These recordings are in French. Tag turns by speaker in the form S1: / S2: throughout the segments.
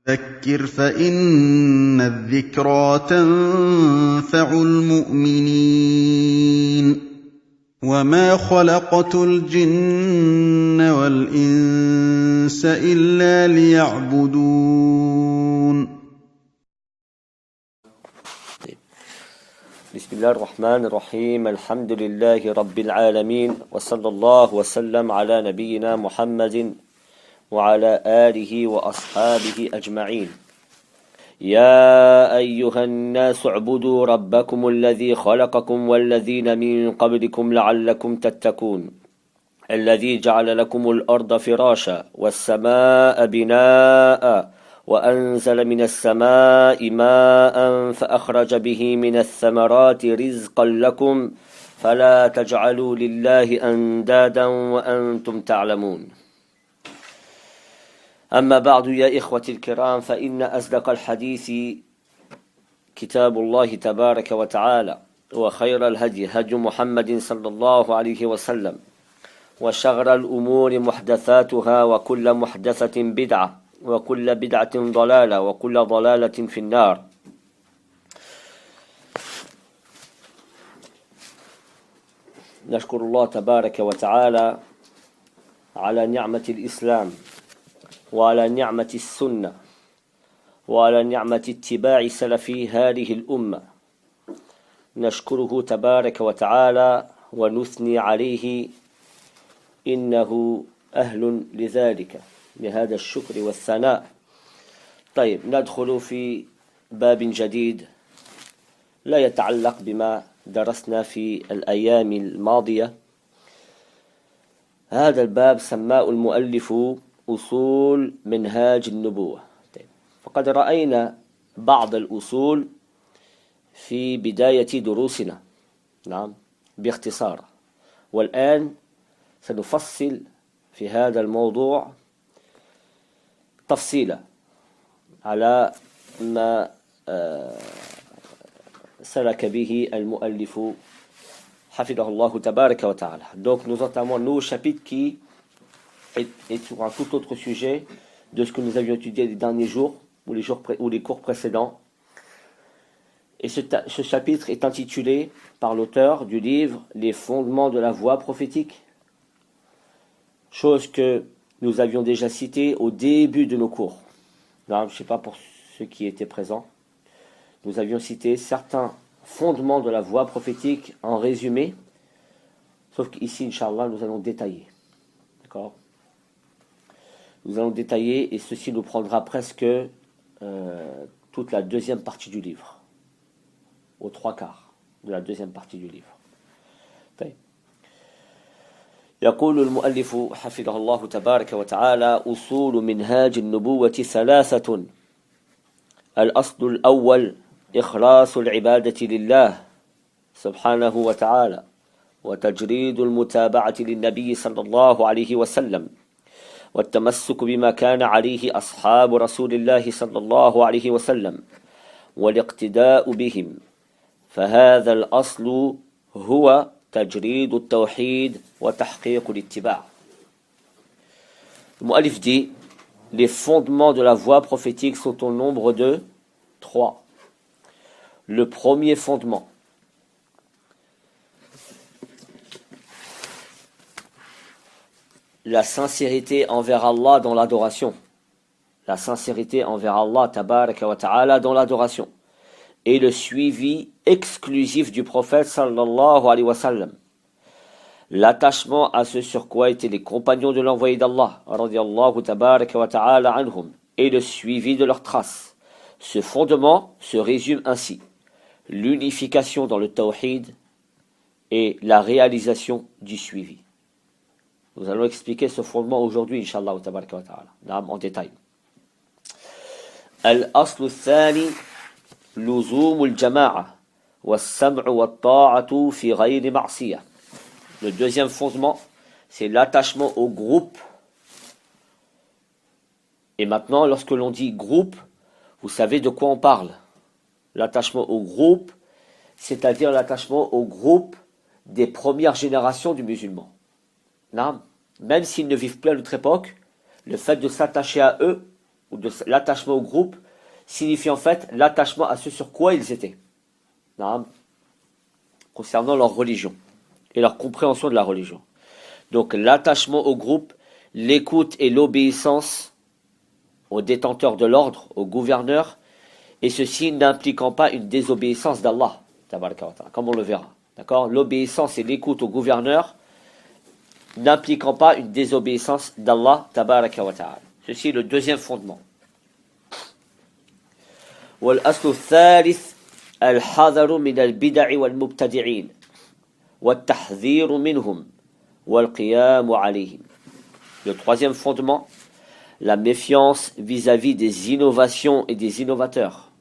S1: فَذَكِّرْ فَإِنَّ الذِّكْرَىٰ تَنفَعُ الْمُؤْمِنِينَ وَمَا خَلَقْتُ الْجِنَّ وَالْإِنسَ إِلَّا لِيَعْبُدُونِ
S2: بسم الله الرحمن الرحيم الحمد لله رب العالمين وصلى الله وسلم على نبينا محمد وعلى آله وأصحابه أجمعين يا أيها الناس اعبدوا ربكم الذي خلقكم والذين من قبلكم لعلكم تتقون الذي جعل لكم الأرض فراشا والسماء بناء وأنزل من السماء ماء فأخرج به من الثمرات رزقا لكم فلا تجعلوا لله أندادا وأنتم تعلمون أما بعد يا إخوتي الكرام فإن أصدق الحديث كتاب الله تبارك وتعالى وخير الهدي هدي محمد صلى الله عليه وسلم وشر الأمور محدثاتها وكل محدثة بدعة وكل بدعة ضلالة وكل ضلالة في النار. نشكر الله تبارك وتعالى على نعمة الإسلام وعلى نعمة السنة وعلى نعمة اتباع سلف هذه الأمة. نشكره تبارك وتعالى ونثني عليه إنه أهل لذلك لهذا الشكر والثناء. طيب ندخل في باب جديد لا يتعلق بما درسنا في الأيام الماضية. هذا الباب سماه المؤلف أصول منهاج النبوة. طيب. فقد رأينا بعض الأصول في بداية دروسنا نعم باختصار، والآن سنفصل في هذا الموضوع تفصيلا على ما سلك به المؤلف حفظه الله تبارك وتعالى. Donc nous entamons un nouveau chapitre qui est sur un tout autre sujet de ce que nous avions étudié les derniers jours ou les cours précédents. Et ce chapitre est intitulé par l'auteur du livre Les fondements de la voie prophétique, chose que nous avions déjà citée au début de nos cours. Non, je ne sais pas pour ceux qui étaient présents. Nous avions cité certains fondements de la voie prophétique en résumé, sauf qu'ici, Inch'Allah, nous allons détailler. D'accord ? Nous allons détailler et ceci nous prendra presque toute la deuxième partie du livre, aux 3/4 de la deuxième partie du livre. طيب. يقول المؤلف حفظه الله تبارك وتعالى أصول منهاج النبوة 3. الأصل الأول إخلاص العبادة لله سبحانه وتعالى وتجريد المتابعة للنبي صلى الله عليه وسلم والتمسك بما كان عليه أصحاب رسول الله صلى الله عليه وسلم والاقتداء بهم. فهذا الأصل هو تجريد التوحيد وتحقيق الاتباع. Le mu'allif dit, les fondements de la voie prophétique sont au nombre de 3. Le premier fondement, la sincérité envers Allah dans l'adoration. La sincérité envers Allah tabaraka wa ta'ala dans l'adoration. Et le suivi exclusif du prophète sallallahu alayhi wa sallam. L'attachement à ce sur quoi étaient les compagnons de l'envoyé d'Allah radiyallahu tabaraka wa ta'ala anhum et le suivi de leurs traces. Ce fondement se résume ainsi: l'unification dans le tawhid et la réalisation du suivi. Nous allons expliquer ce fondement aujourd'hui, Inch'Allah tabaraka wa ta'ala, en détail. Al-aslu al-thani لزوم الجماعة والسمع والطاعة في غير معصية. Le deuxième fondement, c'est l'attachement au groupe. Et maintenant, lorsque l'on dit groupe, vous savez de quoi on parle. L'attachement au groupe, c'est-à-dire l'attachement au groupe des premières générations du musulman. Non, même s'ils ne vivent plus à notre époque, le fait de s'attacher à eux ou de l'attachement au groupe, signifie en fait l'attachement à ce sur quoi ils étaient, concernant leur religion et leur compréhension de la religion. Donc l'attachement au groupe, l'écoute et l'obéissance aux détenteurs de l'ordre, aux gouverneurs, et ceci n'impliquant pas une désobéissance d'Allah, comme on le verra. D'accord ? L'obéissance et l'écoute aux gouverneurs n'impliquant pas une désobéissance d'Allah, tabaraka wa ta'ala. Ceci est le deuxième fondement. والأصل الثالث الحذر من البدع والمبتدعين والتحذير منهم والقيام عليهم. Le troisième fondement, la méfiance vis-à-vis des innovations et des innovateurs,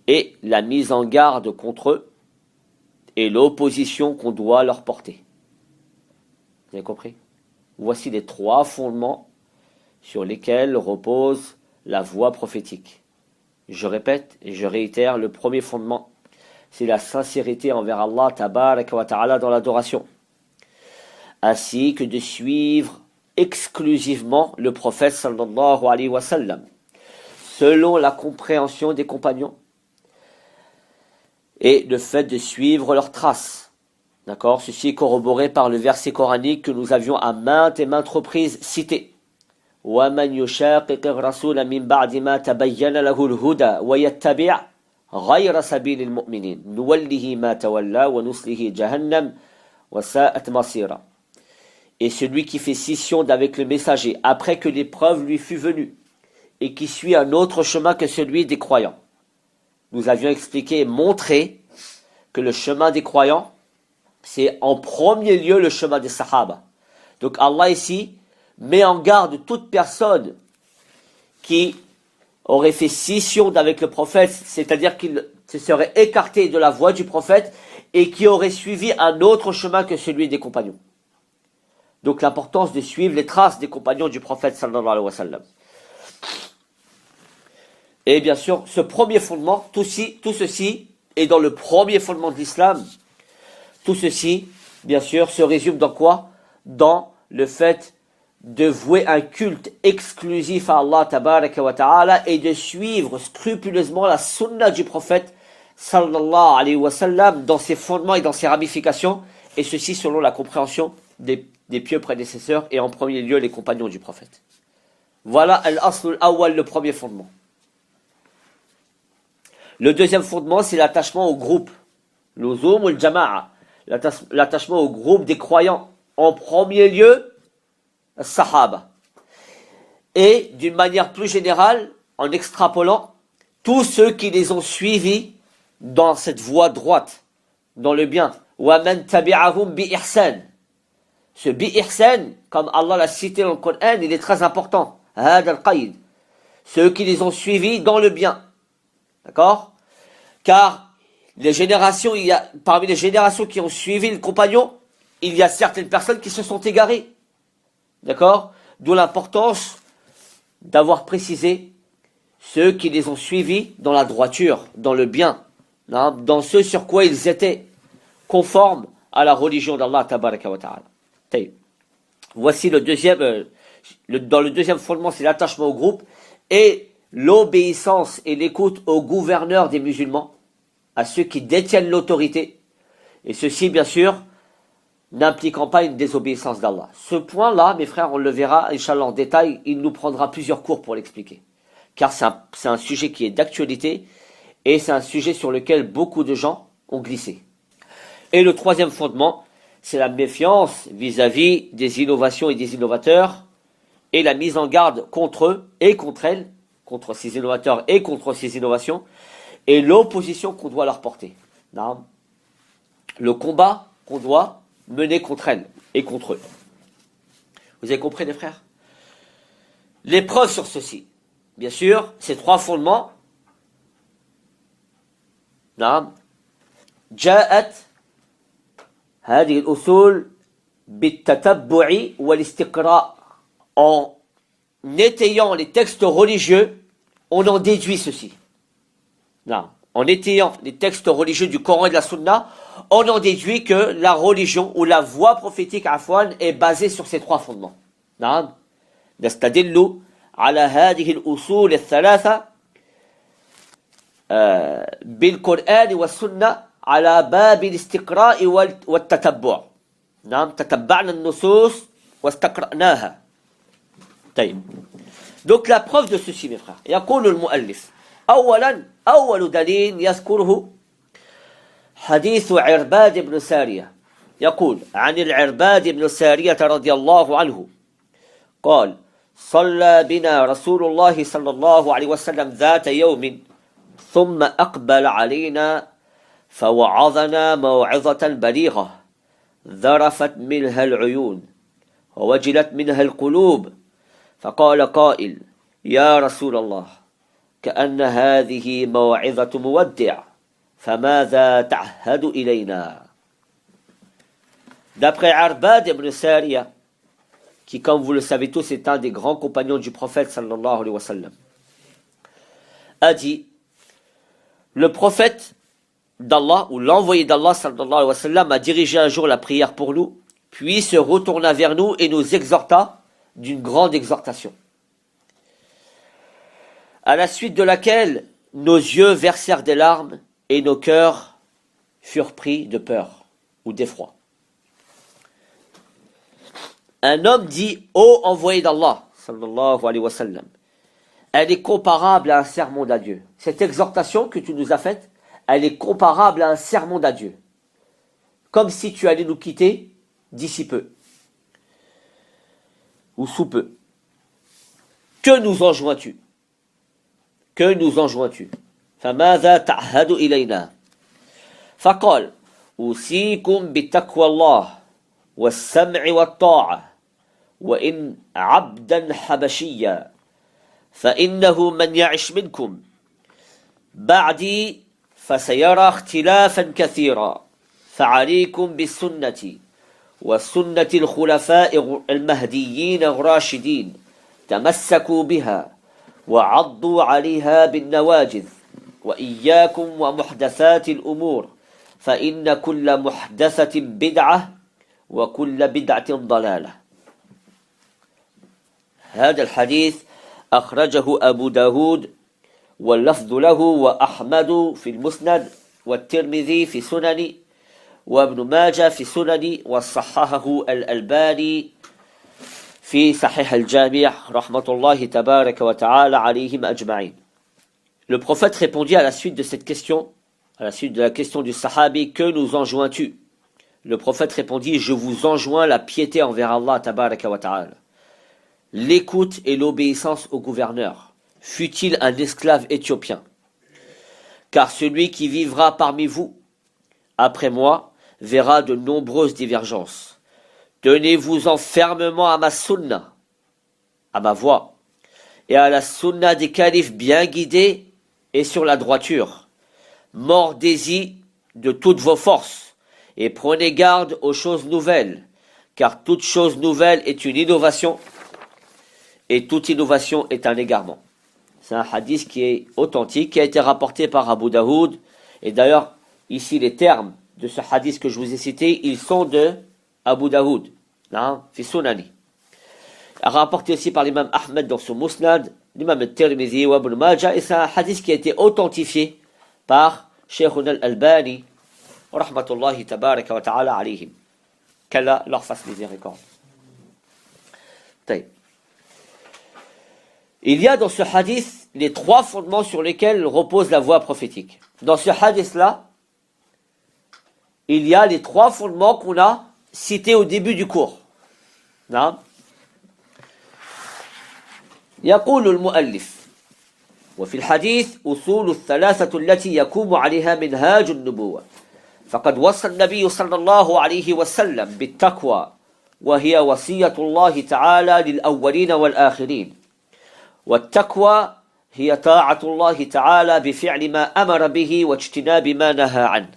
S2: et la mise en garde contre eux, et l'opposition qu'on doit leur porter. Vous avez compris ? Voici les trois fondements sur lesquels repose la voie prophétique. Je répète et je réitère, le premier fondement, c'est la sincérité envers Allah tabaraka wa ta'ala dans l'adoration, ainsi que de suivre exclusivement le prophète sallallahu alayhi wa sallam, selon la compréhension des compagnons, et le fait de suivre leurs traces. D'accord ? Ceci est corroboré par le verset coranique que nous avions à maintes et maintes reprises cité. وَمَنْ يُشَاقِقِ الرَّسُولَ مِنْ بَعْدِ مَا تَبَيَّنَ لَهُ الْهُدَى وَيَتَّبِعْ غَيْرَ سَبِيلِ الْمُؤْمِنِينَ نُوَلِّهِ مَا تَوَلَّى وَنُصْلِهِ جَهَنَّمَ وَسَاءَتْ مَصِيرًا. Et celui qui fait scission d'avec le messager après que l'épreuve lui fut venue et qui suit un autre chemin que celui des croyants. Nous avions expliqué et montré que le chemin des croyants, c'est en premier lieu le chemin des sahaba. Donc Allah ici met en garde toute personne qui aurait fait scission d'avec le prophète, c'est-à-dire qu'il se serait écarté de la voie du prophète et qui aurait suivi un autre chemin que celui des compagnons. Donc l'importance de suivre les traces des compagnons du prophète sallallahu alayhi wa sallam. Et bien sûr, ce premier fondement, tout ceci est dans le premier fondement de l'islam. Tout ceci, bien sûr, se résume dans quoi ? Dans le fait de vouer un culte exclusif à Allah tabaraka wa ta'ala et de suivre scrupuleusement la sunna du prophète sallallahu alayhi wa sallam dans ses fondements et dans ses ramifications, et ceci selon la compréhension des pieux prédécesseurs et en premier lieu les compagnons du prophète. Voilà al-asl al-awwal, le premier fondement. Le deuxième fondement, c'est l'attachement au groupe, l'uzum ou le jama'a, l'attachement au groupe des croyants, en premier lieu Sahaba. Et d'une manière plus générale, en extrapolant, tous ceux qui les ont suivis dans cette voie droite, dans le bien. وَمَنْ تَبِعَهُمْ بِإِحْسَانٍ. Ce bi-ihsan, comme Allah l'a cité dans le Coran, il est très important. هَذَا الْقَيْد. Ceux qui les ont suivis dans le bien. D'accord ? Car parmi les générations qui ont suivi le compagnon, il y a certaines personnes qui se sont égarées. D'accord ? D'où l'importance d'avoir précisé ceux qui les ont suivis dans la droiture, dans le bien, dans ce sur quoi ils étaient conformes à la religion d'Allah tabaraka wa ta'ala. Voici le deuxième, dans le deuxième fondement, c'est l'attachement au groupe et l'obéissance et l'écoute aux gouverneurs des musulmans, à ceux qui détiennent l'autorité, et ceci bien sûr n'impliquant pas une désobéissance d'Allah. Ce point-là, mes frères, on le verra, Inch'Allah, en détail, il nous prendra plusieurs cours pour l'expliquer. Car c'est un sujet qui est d'actualité, et c'est un sujet sur lequel beaucoup de gens ont glissé. Et le troisième fondement, c'est la méfiance vis-à-vis des innovations et des innovateurs, et la mise en garde contre eux et contre elles, contre ces innovateurs et contre ces innovations, et l'opposition qu'on doit leur porter. Le combat qu'on doit mener contre elles et contre eux. Vous avez compris, les frères ? Les preuves sur ceci. Bien sûr, ces trois fondements. جاءت هذه الأصول بالتتبع والاستقراء. En étayant les textes religieux, on en déduit ceci. En étayant les textes religieux du Coran et de la Sunna, on en déduit que la religion ou la voie prophétique est basée sur ces trois fondements. نستدل على هذه الأصول الثلاثة بالقرآن والسنة على باب الاستقراء والتتبع. نعم تتبعنا النصوص واستقرأناها. طيب. Donc la preuve de ceci mes frères. يقول المؤلف أول دليل يذكره حديث عرباد بن سارية. يقول عن العرباد بن سارية رضي الله عنه قال صلى بنا رسول الله صلى الله عليه وسلم ذات يوم ثم أقبل علينا فوعظنا موعظة بليغة ذرفت منها العيون ووجلت منها القلوب فقال قائل يا رسول الله كأن هذه موعظة مودع فماذا تعهد إلينا. D'après Arbad ibn Sariya, qui comme vous le savez tous est un des grands compagnons du prophète sallallahu alayhi wa sallam, a dit le prophète d'Allah ou l'envoyé d'Allah sallallahu alayhi wa sallam a dirigé un jour la prière pour nous, puis se retourna vers nous et nous exhorta d'une grande exhortation, à la suite de laquelle nos yeux versèrent des larmes et nos cœurs furent pris de peur ou d'effroi. Un homme dit ô envoyé d'Allah sallallahu alayhi wa sallam, elle est comparable à un sermon d'adieu. Cette exhortation que tu nous as faite, elle est comparable à un sermon d'adieu, comme si tu allais nous quitter d'ici peu ou sous peu. Que nous enjoins-tu? Que nous enjoins-tu? فماذا تعهد إلينا؟ فقال أوصيكم بتقوى الله والسمع والطاعة وإن عبدا حبشيا فإنه من يعش منكم بعدي فسيرى اختلافا كثيرا فعليكم بالسنة وسنة الخلفاء المهديين الراشدين تمسكوا بها وعضوا عليها بالنواجذ وإياكم ومحدثات الأمور فإن كل محدثة بدعة وكل بدعة ضلالة. هذا الحديث أخرجه أبو داود واللفظ له وأحمد في المسند والترمذي في سنن وابن ماجه في سنن وصححه الألباني في صحيح الجامع رحمة الله تبارك وتعالى عليهم أجمعين. Le prophète répondit à la suite de cette question, à la suite de la question du sahabi, que nous enjoins-tu? Le prophète répondit, je vous enjoins la piété envers Allah tabaraka wa ta'ala, l'écoute et l'obéissance au gouverneur, fût-il un esclave éthiopien. Car celui qui vivra parmi vous, après moi, verra de nombreuses divergences. Tenez-vous-en fermement à ma sunna, à ma voix, et à la sunna des califes bien guidés et sur la droiture. Mordez-y de toutes vos forces et prenez garde aux choses nouvelles, car toute chose nouvelle est une innovation et toute innovation est un égarement. C'est un hadith qui est authentique, qui a été rapporté par Abu Daoud, et d'ailleurs, ici les termes de ce hadith que je vous ai cité, ils sont de Abu Daoud, fi Sunani. Rapporté aussi par l'imam Ahmed dans son Musnad, l'imam al-Tirmidhi ou Ibn Majah, et c'est un hadith qui a été authentifié par Shaykhuna al-Albani, rahmatullahi tabaraka wa ta'ala alayhim. Qu'Allah leur fasse miséricorde. Il y a dans ce hadith les trois fondements sur lesquels repose la voie prophétique. Dans ce hadith-là, il y a les trois fondements qu'on a cités au début du cours. Non? يقول المؤلف وفي الحديث أصول الثلاثة التي يقوم عليها منهاج النبوة فقد وصى النبي صلى الله عليه وسلم بالتقوى وهي وصية الله تعالى للأولين والآخرين والتقوى هي طاعة الله تعالى بفعل ما أمر به واجتناب ما نهى عنه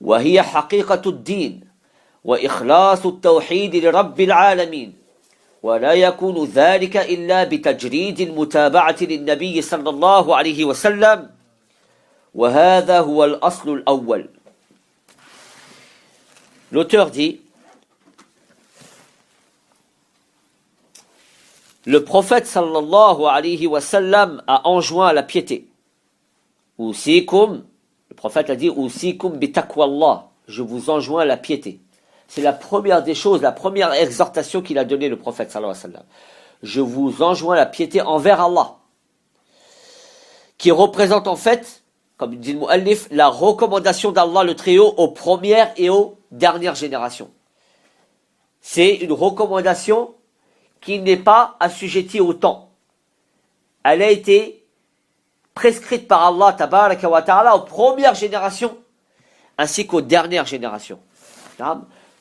S2: وهي حقيقة الدين وإخلاص التوحيد لرب العالمين ولا يكون ذلك إلا بتجريد المتابعة للنبي صلى الله عليه وسلم وهذا هو الأصل الأول. L'auteur dit le prophète sallallahu alayhi wa sallam a enjoint la piété. Usikum, le prophète a dit Usikum bi taqwallah, je vous enjoins la piété. C'est la première des choses, la première exhortation qu'il a donnée le prophète sallallahu alayhi wa sallam. Je vous enjoins la piété envers Allah, qui représente en fait, comme dit le muallif, la recommandation d'Allah le Très-Haut aux premières et aux dernières générations. C'est une recommandation qui n'est pas assujettie au temps. Elle a été prescrite par Allah tabaraka wa ta'ala aux premières générations ainsi qu'aux dernières générations.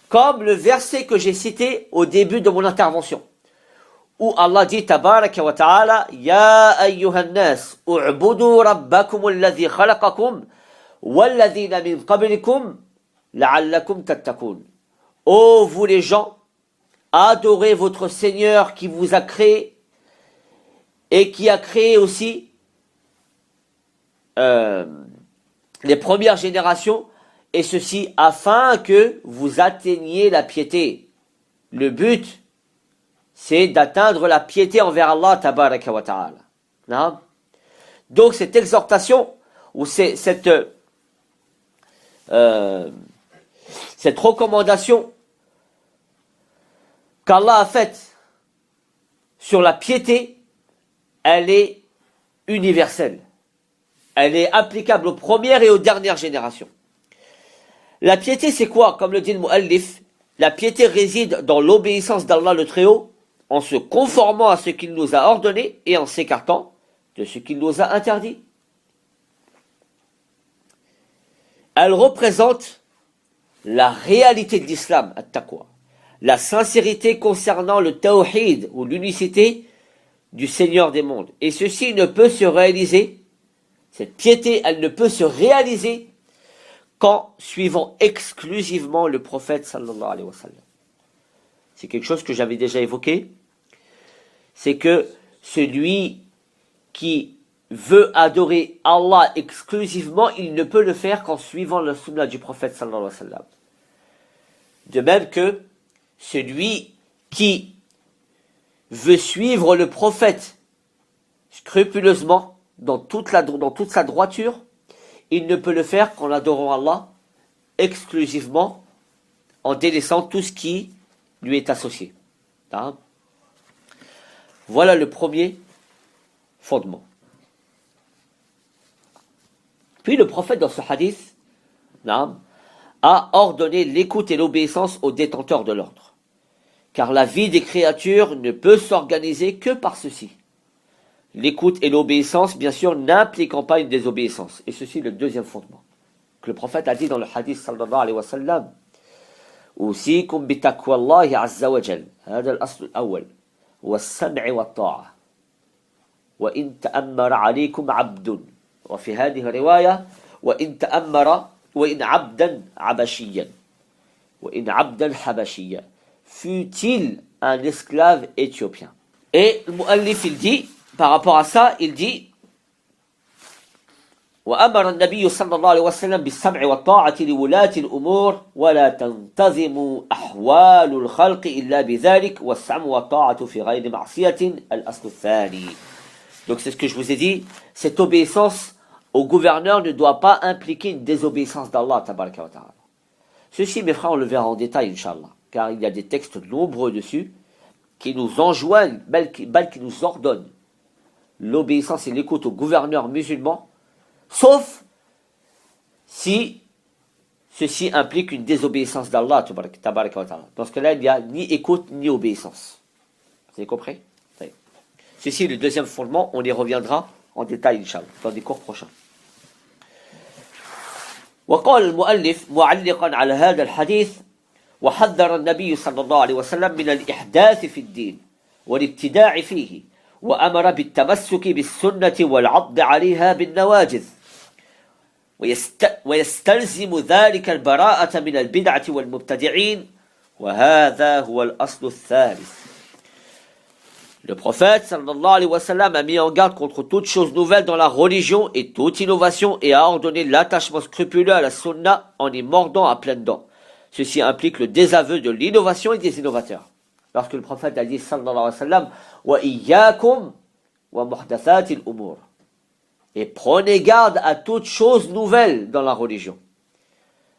S2: Comme le verset que j'ai cité au début de mon intervention, où Allah dit tabaraka wa ta'ala Ya ayyuhan nas u'budu rabbakum alladhi khalaqakum walladhina min qablikum la'allakum tattaqun. Ô vous les gens, adorez votre Seigneur qui vous a créé et qui a créé aussi les premières générations, et ceci afin que vous atteigniez la piété. Le but, c'est d'atteindre la piété envers Allah tabaraka wa ta'ala. Donc cette exhortation, ou cette recommandation qu'Allah a faite sur la piété, elle est universelle. Elle est applicable aux premières et aux dernières générations. La piété, c'est quoi? Comme le dit le muallif, la piété réside dans l'obéissance d'Allah le Très-Haut, en se conformant à ce qu'il nous a ordonné et en s'écartant de ce qu'il nous a interdit. Elle représente la réalité de l'islam, at-taqwa, la sincérité concernant le tawhid ou l'unicité du Seigneur des mondes. Et ceci ne peut se réaliser, cette piété, elle ne peut se réaliser qu'en suivant exclusivement le prophète sallallahu alayhi wa sallam. C'est quelque chose que j'avais déjà évoqué. C'est que celui qui veut adorer Allah exclusivement, il ne peut le faire qu'en suivant le sunna du prophète sallallahu alayhi wa sallam. De même que celui qui veut suivre le prophète scrupuleusement dans toute sa droiture, il ne peut le faire qu'en adorant Allah exclusivement, en délaissant tout ce qui lui est associé. Voilà le premier fondement. Puis le prophète dans ce hadith a ordonné l'écoute et l'obéissance aux détenteurs de l'ordre. Car la vie des créatures ne peut s'organiser que par ceci. L'écoute et l'obéissance, bien sûr, n'impliquant pas une désobéissance. Et ceci est le deuxième fondement. Que le prophète a dit dans le hadith sallallahu alayhi wa sallam Usikum bi taqwallahi azza wa jal. هذا الأصل الأول. والسمع والطاعة. وإن تأمر عليكم عبد. وفي هذه الرواية وإن عبدا عبشيا. وإن عبدا حبشيا. Fut-il un esclave éthiopien? Et le muallif, il dit, par rapport à ça, il dit وأمر النبي صلى الله عليه وسلم بالسمع والطاعة لولاة الأمور ولا تنتظم أحوال الخلق إلا بذلك والسمع والطاعة في غير معصية الأصل الثاني. Donc c'est ce que je vous ai dit, cette obéissance au gouverneur ne doit pas impliquer une désobéissance d'Allah tabaraka wa ta'ala. Ceci, mes frères, on le verra en détail, Inch'Allah, car il y a des textes nombreux dessus qui nous enjoignent, qui nous ordonnent l'obéissance et l'écoute au gouverneur musulman, sauf si ceci implique une désobéissance d'Allah tabaraka wa ta'ala. Dans ce cas-là, il n'y a ni écoute ni obéissance. Vous avez compris? Ceci est le deuxième fondement, on y reviendra en détail, Inch'Allah, dans des cours prochains. وقال المؤلف معلقا على هذا الحديث وحذر النبي صلى الله عليه وسلم من الإحداث في الدين والابتداع فيه وأمر بالتمسك بالسنة والعض عليها بالنواجذ ويستلزم ذلك البراءة من البدعة والمبتدعين وهذا هو الأصل الثالث. Le prophète sallallahu alayhi wa sallam a mis en garde contre toute chose nouvelle dans la religion et toute innovation et a ordonné l'attachement scrupuleux à la sunna en y mordant à pleines dents. Ceci implique le désaveu de l'innovation et des innovateurs. lorsque le prophète a dit sallallahu alayhi wa sallam wa iyyakum wa muhdathatil umur, et prenez garde à toute chose nouvelle dans la religion.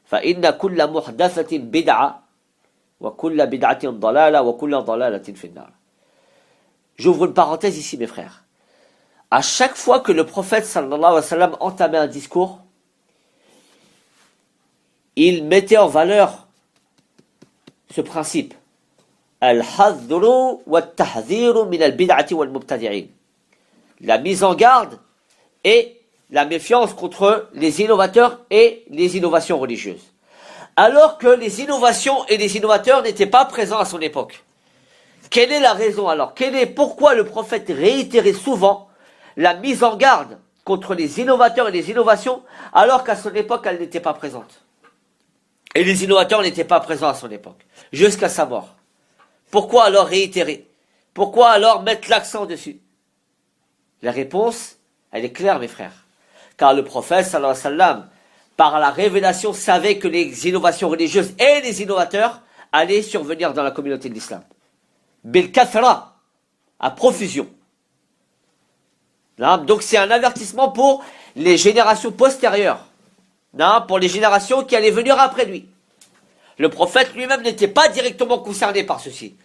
S2: Fa inna kulla muhdathatin bid'a wa kulla bid'atin dalala wa kulla dalalatin fin nar. J'ouvre une parenthèse ici, mes frères. À chaque fois que le prophète sallallahu alayhi wa sallam entamait un discours, il mettait en valeur ce principe. Al-hadhru wa tahdhiru min al-bid'ati wal mubtadi'in. La mise en garde et la méfiance contre les innovateurs et les innovations religieuses. Alors que les innovations et les innovateurs n'étaient pas présents à son époque. Quelle est la raison alors? Pourquoi le prophète réitérait souvent la mise en garde contre les innovateurs et les innovations alors qu'à son époque elle n'était pas présente? Et les innovateurs n'étaient pas présents à son époque, jusqu'à sa mort. Pourquoi alors réitérer? Pourquoi alors mettre l'accent dessus? La réponse, elle est claire, mes frères. Car le prophète, sallallahu alayhi wa sallam, par la révélation, savait que les innovations religieuses et les innovateurs allaient survenir dans la communauté de l'islam. Bil kathra, à profusion. Donc c'est un avertissement pour les générations postérieures. Pour les générations qui allaient venir après lui. Le prophète lui-même n'était pas directement concerné par ceci.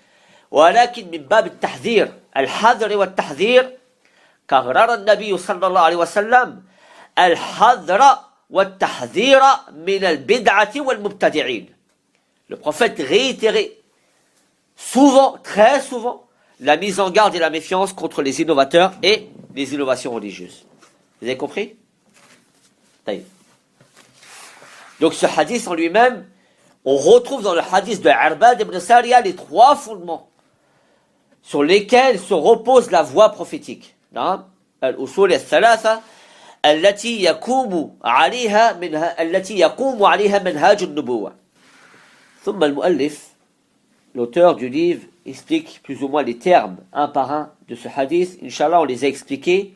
S2: ولكن من باب التحذير الحذر والتحذير كرر النبي صلى الله عليه وسلم الحذر والتحذير من البدعة والمبتدعين. Le prophète réitérait souvent, très souvent, la mise en garde et la méfiance contre les innovateurs et les innovations religieuses. Vous avez compris? Donc ce hadith en lui-même, on retrouve dans le hadith de Irbad ibn Sariya les trois fondements sur lesquels se repose la voie prophétique. Al-usul al-thalatha التي يقوم عليها منهاج النبوة. ثم المؤلف, l'auteur du livre, explique plus ou moins les termes un par un de ce hadith. Inch'Allah, on les a expliqués.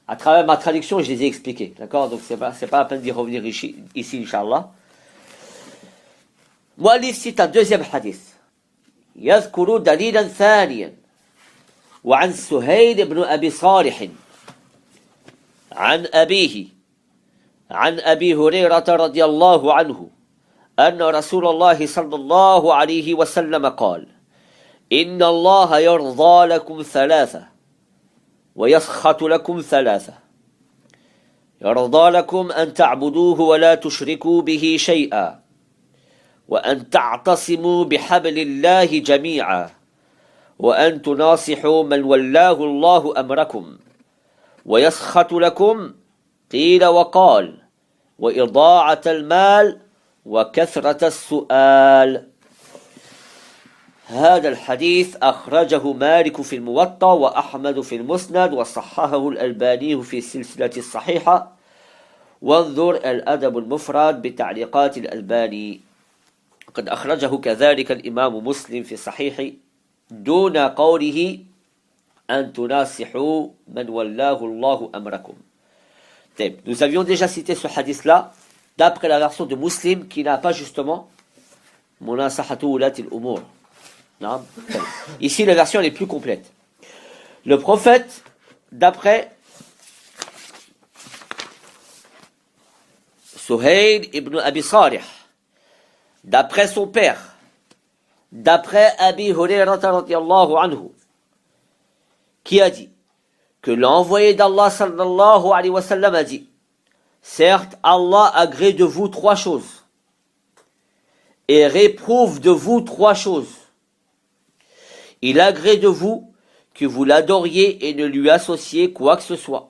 S2: À travers ma traduction, je les ai expliqués. D'accord? Donc, c'est pas la peine d'y revenir ici, Inch'Allah. Mu'allif cite un deuxième hadith. يذكر دليلا ثانيا وعن سهيل بن أبي صالح عن أبيه عن أبي هريرة رضي الله عنه أن رسول الله صلى الله عليه وسلم قال إن الله يرضى لكم ثلاثة ويسخط لكم ثلاثة يرضى لكم أن تعبدوه ولا تشركوا به شيئا وأن تعتصموا بحبل الله جميعا وأن تناصحوا من ولاه الله أمركم ويسخط لكم قيل وقال وإضاعة المال وكثرة السؤال. هذا الحديث أخرجه مالك في الموطأ وأحمد في المسند وصححه الألباني في السلسلة الصحيحة وانظر الأدب المفرد بتعليقات الألباني. قد أخرجه كذلك الإمام مسلم في الصحيح دون قوله أن تناصحوا من ولاه الله أمركم. Nous avions déjà cité ce hadith-là d'après la version de Muslim qui n'a pas justement munasahatu ulati al-umur. Ici, la version est plus complète. Le prophète, d'après Suhayl ibn Abi Salih, d'après son père, d'après Abi Hurayrata radiyallahu anhu, qui a dit que l'envoyé d'Allah sallallahu alayhi wa sallam a dit: certes, Allah agrée de vous trois choses et réprouve de vous trois choses. Il agrée de vous que vous l'adoriez et ne lui associez quoi que ce soit,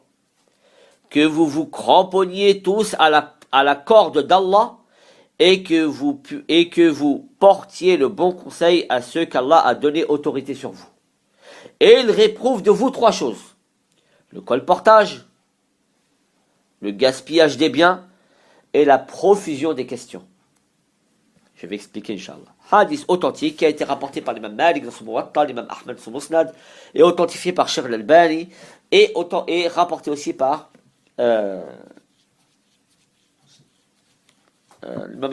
S2: que vous vous cramponniez tous à la corde d'Allah et que vous portiez le bon conseil à ceux qu'Allah a donné autorité sur vous. Et il réprouve de vous trois choses: le colportage, le gaspillage des biens et la profusion des questions. Je vais expliquer, Inch'Allah. Hadith authentique qui a été rapporté par l'imam Malik dans son Muwatta, l'imam Ahmed dans son Musnad, et authentifié par Sheikh al-Albani, et rapporté aussi par l'imam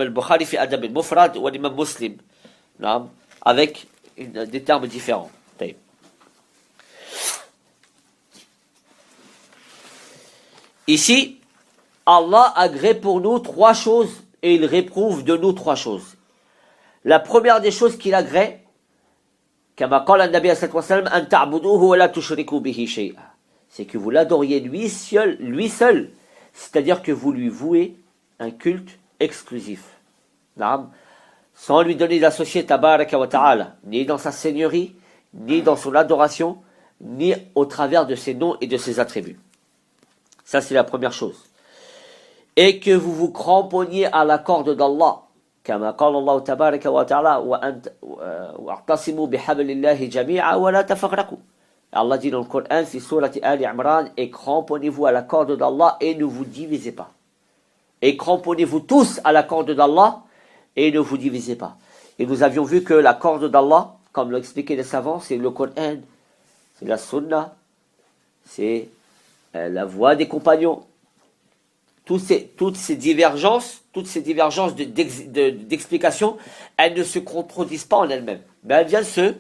S2: al-Bukhari fi Adab al-Mufrad ou l'imam Muslim, avec des termes différents. Ici, Allah agrée pour nous 3 choses et il réprouve de nous 3 choses. La première des choses qu'il agrée, كما قال النبي صلى الله عليه وسلم أن تعبدوه ولا تشركوا به شيئا, c'est que vous l'adoriez lui seul, c'est-à-dire que vous lui vouez un culte exclusif. Sans lui donner d'associé tabaraka wa ta'ala, ni dans sa seigneurie, ni dans son adoration, ni au travers de ses noms et de ses attributs. Ça, c'est la première chose. Et que vous vous cramponniez à la corde d'Allah. كما قال الله تبارك وتعالى واعتصموا بحبل الله جميعا ولا تفرقوا. Allah dit dans le Coran, في سورة آل عمران, et cramponnez-vous à la corde d'Allah et ne vous divisez pas. Et cramponnez-vous tous à la corde d'Allah et ne vous divisez pas. Et nous avions vu que la corde d'Allah, comme l'ont expliqué les savants, c'est le Coran, c'est la Sunna, c'est la voie des compagnons. Toutes ces divergences d'explication, elles ne se contredisent pas en elles-mêmes, mais elles viennent se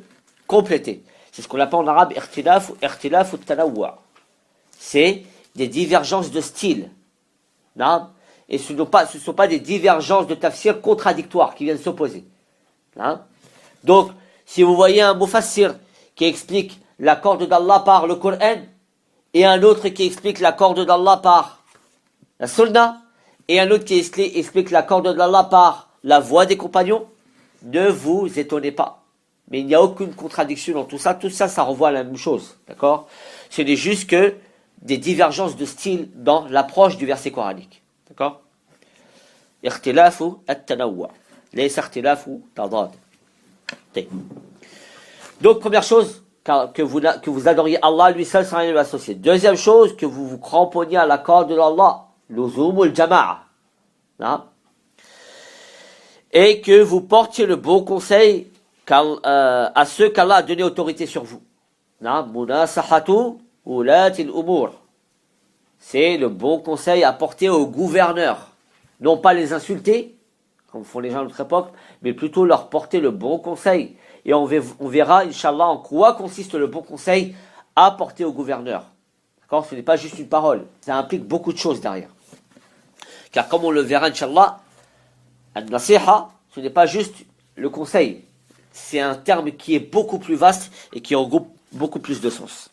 S2: compléter. C'est ce qu'on appelle en arabe ikhtilaf ou tanawwu'. C'est des divergences de style. Non? Et ce ne sont pas des divergences de tafsir contradictoires qui viennent s'opposer. Non? Donc, si vous voyez un mufassir qui explique la corde d'Allah par le Coran, et un autre qui explique la corde d'Allah par la Sunna, et un autre qui explique la corde d'Allah par la voie des compagnons, ne vous étonnez pas. Mais il n'y a aucune contradiction dans tout ça, ça renvoie à la même chose, d'accord? Ce n'est juste que des divergences de style dans l'approche du verset coranique, d'accord? Ikhtilafu at-tanawwu', laysa ikhtilafu tadad. Donc, première chose, que vous adoriez Allah lui seul sans rien lui associer. Deuxième chose, que vous vous cramponniez à la corde d'Allah, l'uzumul jama'a, et que vous portiez le bon conseil à ceux qu'Allah a donné autorité sur vous. Munasahatu ulatil umur, c'est le bon conseil à porter aux gouverneurs, non pas les insulter comme font les gens de notre époque, mais plutôt leur porter le bon conseil. Et on verra, Inch'Allah, en quoi consiste le bon conseil à porter au gouverneur. D'accord? Ce n'est pas juste une parole. Ça implique beaucoup de choses derrière. Car comme on le verra, Inch'Allah, al-nasiha, ce n'est pas juste le conseil. C'est un terme qui est beaucoup plus vaste et qui regroupe beaucoup plus de sens.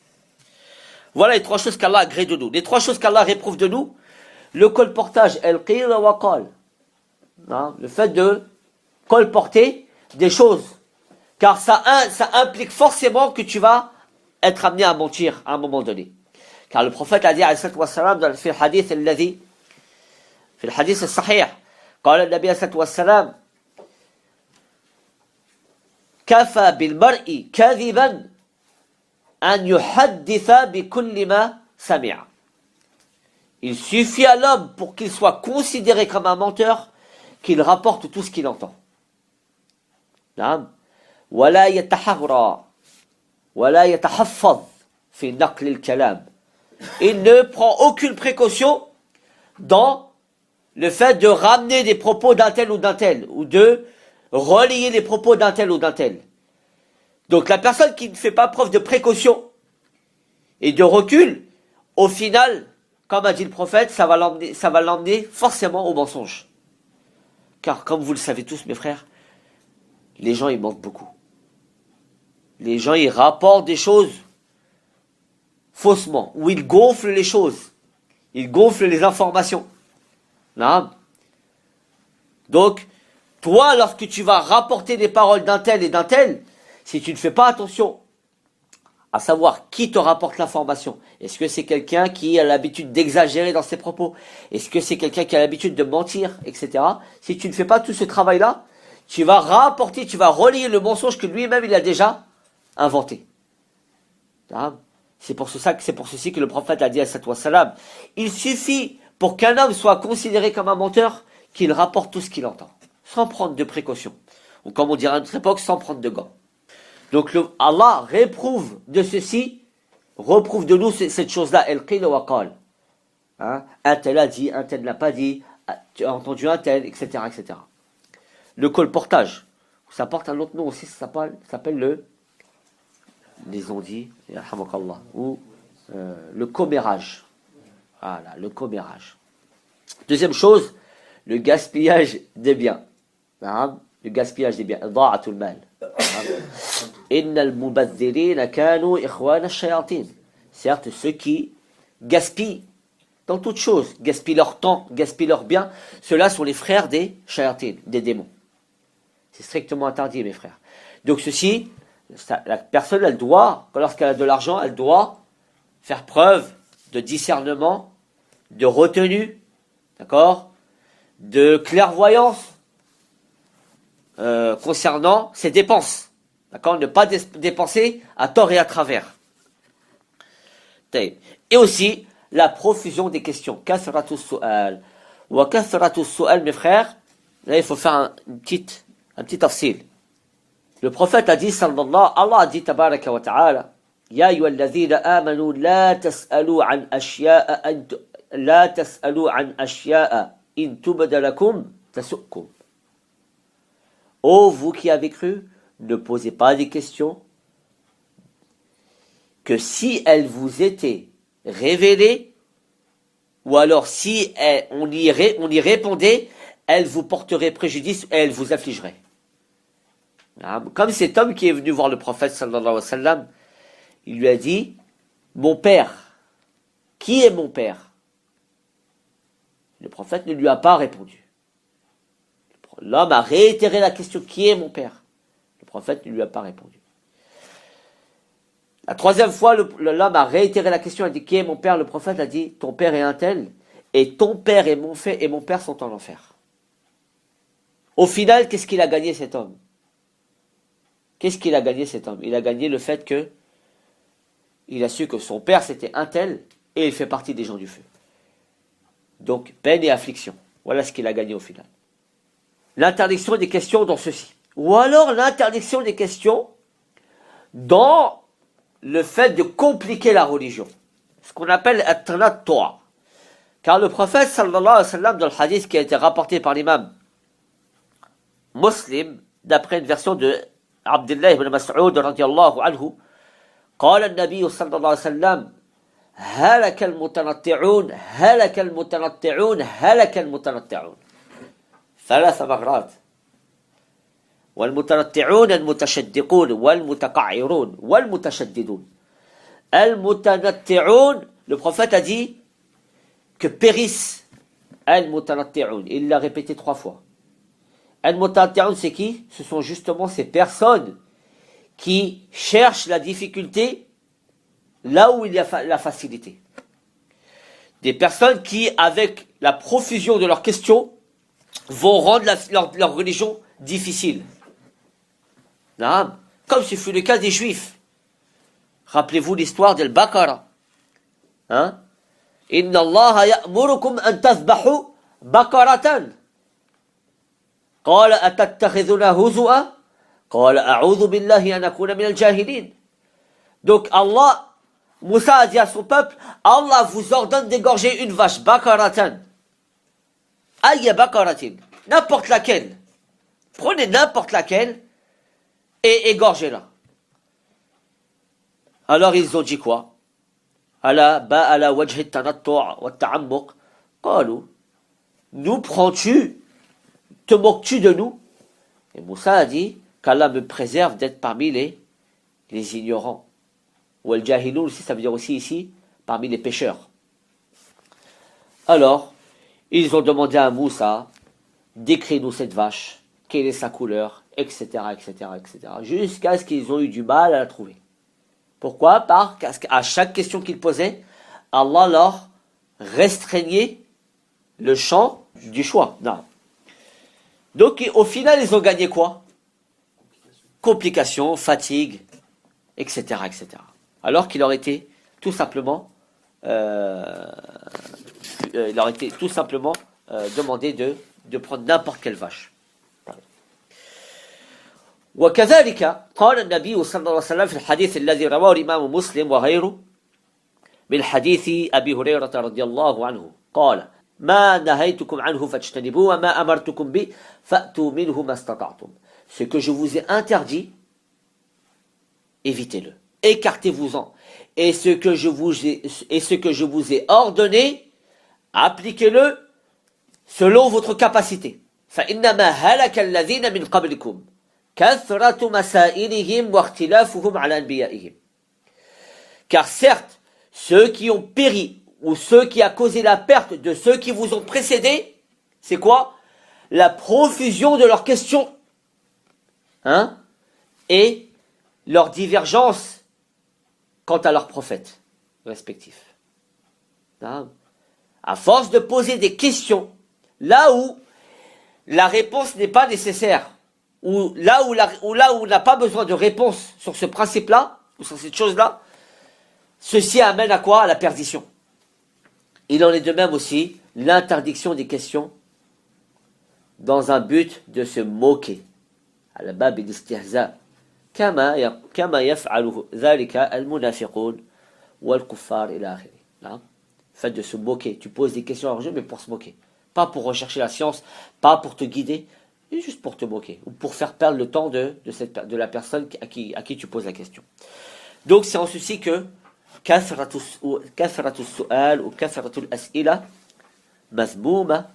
S2: Voilà les 3 choses qu'Allah agrée de nous. Les 3 choses qu'Allah réprouve de nous. Le colportage, el-qil wa qal. Le fait de colporter des choses. Car ça implique forcément que tu vas être amené à mentir à un moment donné. Car le prophète a dit, alayhi salatu wassalam, dans le hadith الذي في الحديث الصحيح, قال النبي عليه الصلاة والسلام, كفى بالمرء كذبا أن يحدث بكل ما سمع. Il suffit à l'homme pour qu'il soit considéré comme un menteur qu'il rapporte tout ce qu'il entend. ولا يتحرى ولا يتحفظ في نقل الكلام. Il ne prend aucune précaution dans le fait de ramener des propos d'un tel ou d'un tel, ou de relier les propos d'un tel ou d'un tel. Donc la personne qui ne fait pas preuve de précaution et de recul, au final, comme a dit le prophète, ça va l'emmener forcément au mensonge. Car comme vous le savez tous, mes frères, les gens ils mentent beaucoup. Les gens ils rapportent des choses faussement, ou ils gonflent les choses, ils gonflent les informations. Non. Donc, toi, lorsque tu vas rapporter des paroles d'un tel et d'un tel, si tu ne fais pas attention à savoir qui te rapporte l'information, est-ce que c'est quelqu'un qui a l'habitude d'exagérer dans ses propos, est-ce que c'est quelqu'un qui a l'habitude de mentir, etc. Si tu ne fais pas tout ce travail-là, tu vas rapporter, tu vas relier le mensonge que lui-même il a déjà inventé. C'est pour ceci que le prophète a dit à sallallahu alayhi wa sallam, il suffit pour qu'un homme soit considéré comme un menteur qu'il rapporte tout ce qu'il entend, sans prendre de précautions. Ou comme on dirait à notre époque, sans prendre de gants. Donc Allah réprouve de ceci, reprouve de nous cette chose-là, el-qil wa qal. Un tel a dit, un tel n'a pas dit, tu as entendu un tel, etc., etc. Le colportage. Vous Ça porte un autre nom aussi, ça s'appelle les ondits, ou le commérage. Voilà, le commérage. Deuxième chose, le gaspillage des biens. Le gaspillage des biens. Da'atul mal. Innal mubadhirina kanu ikhwana ash-shayatin. Certes, ceux qui gaspillent dans toute chose, gaspillent leur temps, gaspillent leurs biens, ceux-là sont les frères des shayatin, des démons. C'est strictement interdit, mes frères. Donc ceci, la personne, elle doit, lorsqu'elle a de l'argent, elle doit faire preuve de discernement, de retenue, d'accord, de clairvoyance concernant ses dépenses. D'accord, ne pas dépenser à tort et à travers. Et aussi, la profusion des questions. Kathratus su'al. Wa kathratus su'al, mes frères, là, il faut faire un petit tafsil. Le prophète a dit, sallallahu, Allah a dit, tabaraka wa ta'ala, Ya ayyuhalladhina amanu, la tas'alu an ashya'a, in tubda lakum, tasu'kum. Ô vous qui avez cru, ne posez pas des questions que si elles vous étaient révélées, ou alors si on y répondait, elles vous porteraient préjudice et elles vous affligeraient. Comme cet homme qui est venu voir le prophète sallallahu alayhi wa sallam, il lui a dit, mon père, qui est mon père? Le prophète ne lui a pas répondu. L'homme a réitéré la question, qui est mon père? Le prophète ne lui a pas répondu. La troisième fois, l'homme a réitéré la question, il a dit, qui est mon père? Le prophète a dit, ton père est un tel, et ton père et mon père sont en enfer. Au final, qu'est-ce qu'il a gagné cet homme? Qu'est-ce qu'il a gagné cet homme? Il a gagné le fait que il a su que son père c'était un tel, et il fait partie des gens du feu. Donc, peine et affliction. Voilà ce qu'il a gagné au final. L'interdiction des questions dans ceci. Ou alors l'interdiction des questions dans le fait de compliquer la religion. Ce qu'on appelle at-tanattu'. Car le prophète sallallahu alayhi wa sallam, dans le hadith qui a été rapporté par l'imam Muslim, d'après une version de Abdullah ibn Mas'ud radiyallahu anhu, قال النبي صلى الله عليه وسلم هلك المتنطعون هلك المتنطعون هلك المتنطعون ثلاث مرات والمتنطعون المتشدقون والمتقعرون والمتشددون. المتنطعون, le prophète a dit que périssent المتنطعون, il l'a répété 3 fois. المتنطعون, c'est qui? Ce sont justement ces personnes qui cherchent la difficulté là où il y a la facilité. Des personnes qui, avec la profusion de leurs questions, vont rendre leur religion difficile. Comme ce fut le cas des Juifs. Rappelez-vous l'histoire d'Al-Baqarah. Inna Allah ya'murukum an tazbahu baqaratan. Qala atattakhidhuna huzu'a. قال أعوذ بالله أن أكون من الجاهلين. Donc Allah, Moussa a dit à son peuple, Allah vous ordonne d'égorger une vache, bakaratan. Aïe bakaratin, n'importe laquelle. Prenez n'importe laquelle et égorgez-la. Alors ils ont dit quoi? Ala wajhi at-tanattu' wa at-ta'ammuq. Qalu, nous prends-tu? Te moques-tu de nous? Et Moussa a dit, qu'Allah me préserve d'être parmi les ignorants. Ou al-jahilun aussi, ça veut dire aussi ici, parmi les pécheurs. Alors, ils ont demandé à Moussa, décris-nous cette vache, quelle est sa couleur, etc., etc., etc., jusqu'à ce qu'ils ont eu du mal à la trouver. Pourquoi? Parce qu'à chaque question qu'ils posaient, Allah leur restreignait le champ du choix. Non. Donc, au final, ils ont gagné quoi? Complications, fatigue, etc., etc. Alors qu'il leur était tout simplement, demandé de prendre n'importe quelle vache. وكذلك قال النبي صلى الله عليه وسلم في الحديث الذي رواه الإمام مسلم وغيره من حديث أبي هريرة رضي الله عنه قال ما نهيتكم عنه فاجتنبوه وما أمرتكم به فأتوا منه ما استطعتم. ce que je vous ai interdit, évitez-le. Écartez-vous-en. Et ce que je vous ai ordonné, appliquez-le selon votre capacité. فإنما هلك الذين من قبلكم كثرة مسائلهم واختلافهم على أنبيائهم. Car certes, ceux qui ont péri ou ceux qui a causé la perte de ceux qui vous ont précédés, c'est quoi? La profusion de leurs questions, hein, et leur divergence quant à leurs prophètes respectifs. Hein? À force de poser des questions, là où la réponse n'est pas nécessaire, ou là où on n'a pas besoin de réponse sur ce principe-là, ou sur cette chose-là, ceci amène à quoi? À la perdition. Il en est de même aussi l'interdiction des questions dans un but de se moquer. À la bab al-istihza. كما يفعل ذلك المنافقون والكفار إلى آخره. Fait de se moquer. Tu poses des questions à leur jeu, mais pour se moquer. Pas pour rechercher la science, pas pour te guider, mais juste pour te moquer. Ou pour faire perdre le temps de la personne à qui tu poses la question. Donc c'est en ceci que كثرة السؤال ou كثرة الأسئلة مذمومة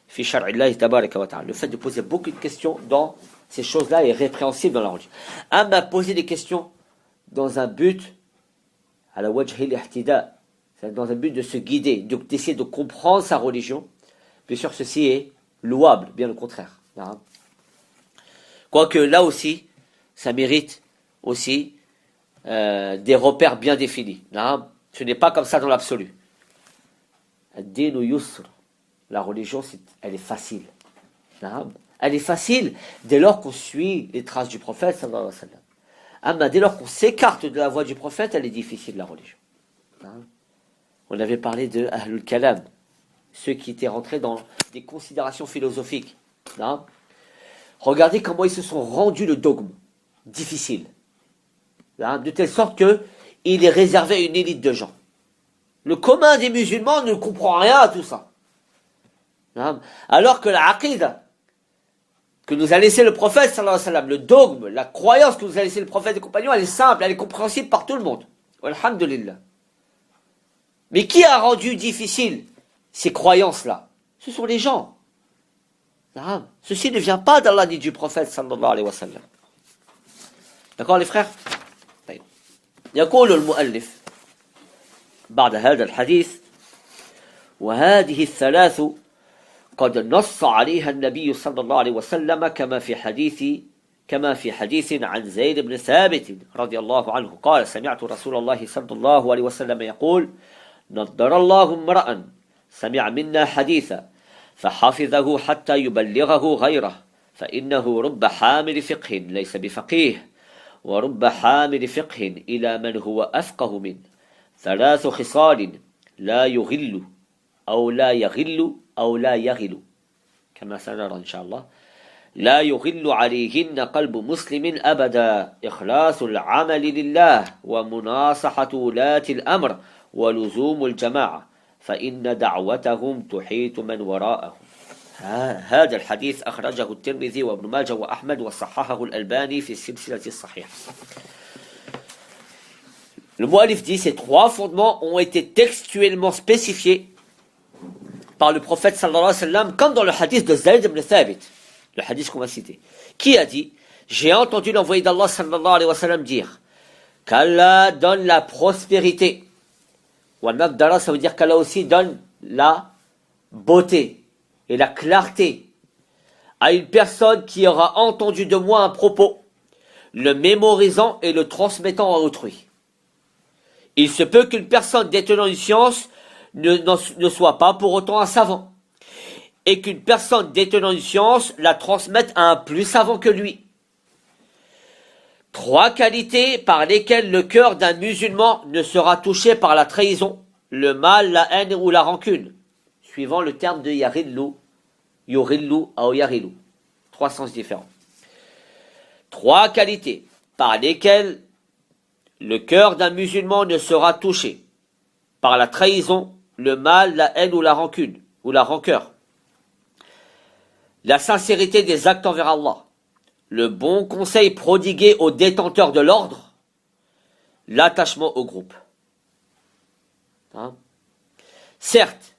S2: في شرع الله تبارك وتعالى. Le fait de poser beaucoup de questions dans ces choses-là est répréhensible dans la religion. Amma poser des questions dans un but à la wajh al-ihtida, dans un but de se guider, d'essayer de comprendre sa religion, bien sûr ceci est louable, bien au contraire. Quoique là aussi, ça mérite aussi des repères bien définis. Ce n'est pas comme ça dans l'absolu. Ad-dinu yusr. La religion, elle est facile. Elle est facile dès lors qu'on suit les traces du prophète, sallallahu alayhi wa sallam. Amma dès lors qu'on s'écarte de la voie du prophète, elle est difficile, la religion. On avait parlé de Ahlul Kalam, ceux qui étaient rentrés dans des considérations philosophiques. Regardez comment ils se sont rendus le dogme difficile. De telle sorte que il est réservé à une élite de gens. Le commun des musulmans ne comprend rien à tout ça. Alors que la aqida que nous a laissé le prophète, sallallahu alayhi wa sallam, le dogme, la croyance que nous a laissé le prophète et les compagnons, elle est simple, elle est compréhensible par tout le monde. Alhamdulillah. Mais qui a rendu difficile ces croyances-là? Ce sont les gens. Ceci ne vient pas d'Allah ni du prophète, sallallahu alayhi wa sallam. D'accord les frères? يقول المؤلف بعد هذا الحديث وهذه الثلاث قد نص عليها النبي صلى الله عليه وسلم كما في حديث عن زيد بن ثابت رضي الله عنه قال سمعت رسول الله صلى الله عليه وسلم يقول نضر الله امرأ سمع منا حديثا فحفظه حتى يبلغه غيره فإنه رب حامل فقه ليس بفقيه ورب حامل فقه إلى من هو أفقه منه ثلاث خصال لا يغل أو لا يغل أو لا يغل كما سنرى إن شاء الله لا يغل عليهن قلب مسلم أبدا إخلاص العمل لله ومناصحة ولاة الأمر ولزوم الجماعة فإن دعوتهم تحيط من وراءهم. هذا الحديث أخرجه الترمذي وابن ماجه وأحمد وصححه الألباني في السلسلة الصحيحة. Le mu'allif dit ces trois fondements ont été textuellement spécifiés par le prophète sallallahu alayhi wa sallam, comme dans le hadith de Zayd ibn Thabit, le hadith qu'on va citer, qui a dit: j'ai entendu l'envoyé d'Allah sallallahu alayhi wa sallam dire qu'Allah donne la prospérité. Wa nadara, ça veut dire qu'Allah aussi donne la beauté et la clarté à une personne qui aura entendu de moi un propos, le mémorisant et le transmettant à autrui. Il se peut qu'une personne détenant une science ne soit pas pour autant un savant, et qu'une personne détenant une science la transmette à un plus savant que lui. Trois qualités par lesquelles le cœur d'un musulman ne sera touché par la trahison, le mal, la haine ou la rancune, suivant le terme de yarillu, yurillu ou yarillu. Trois sens différents. Trois qualités par lesquelles le cœur d'un musulman ne sera touché par la trahison, le mal, la haine ou la rancune, ou la rancœur. La sincérité des actes envers Allah, le bon conseil prodigué aux détenteurs de l'ordre, l'attachement au groupe. Hein? Certes,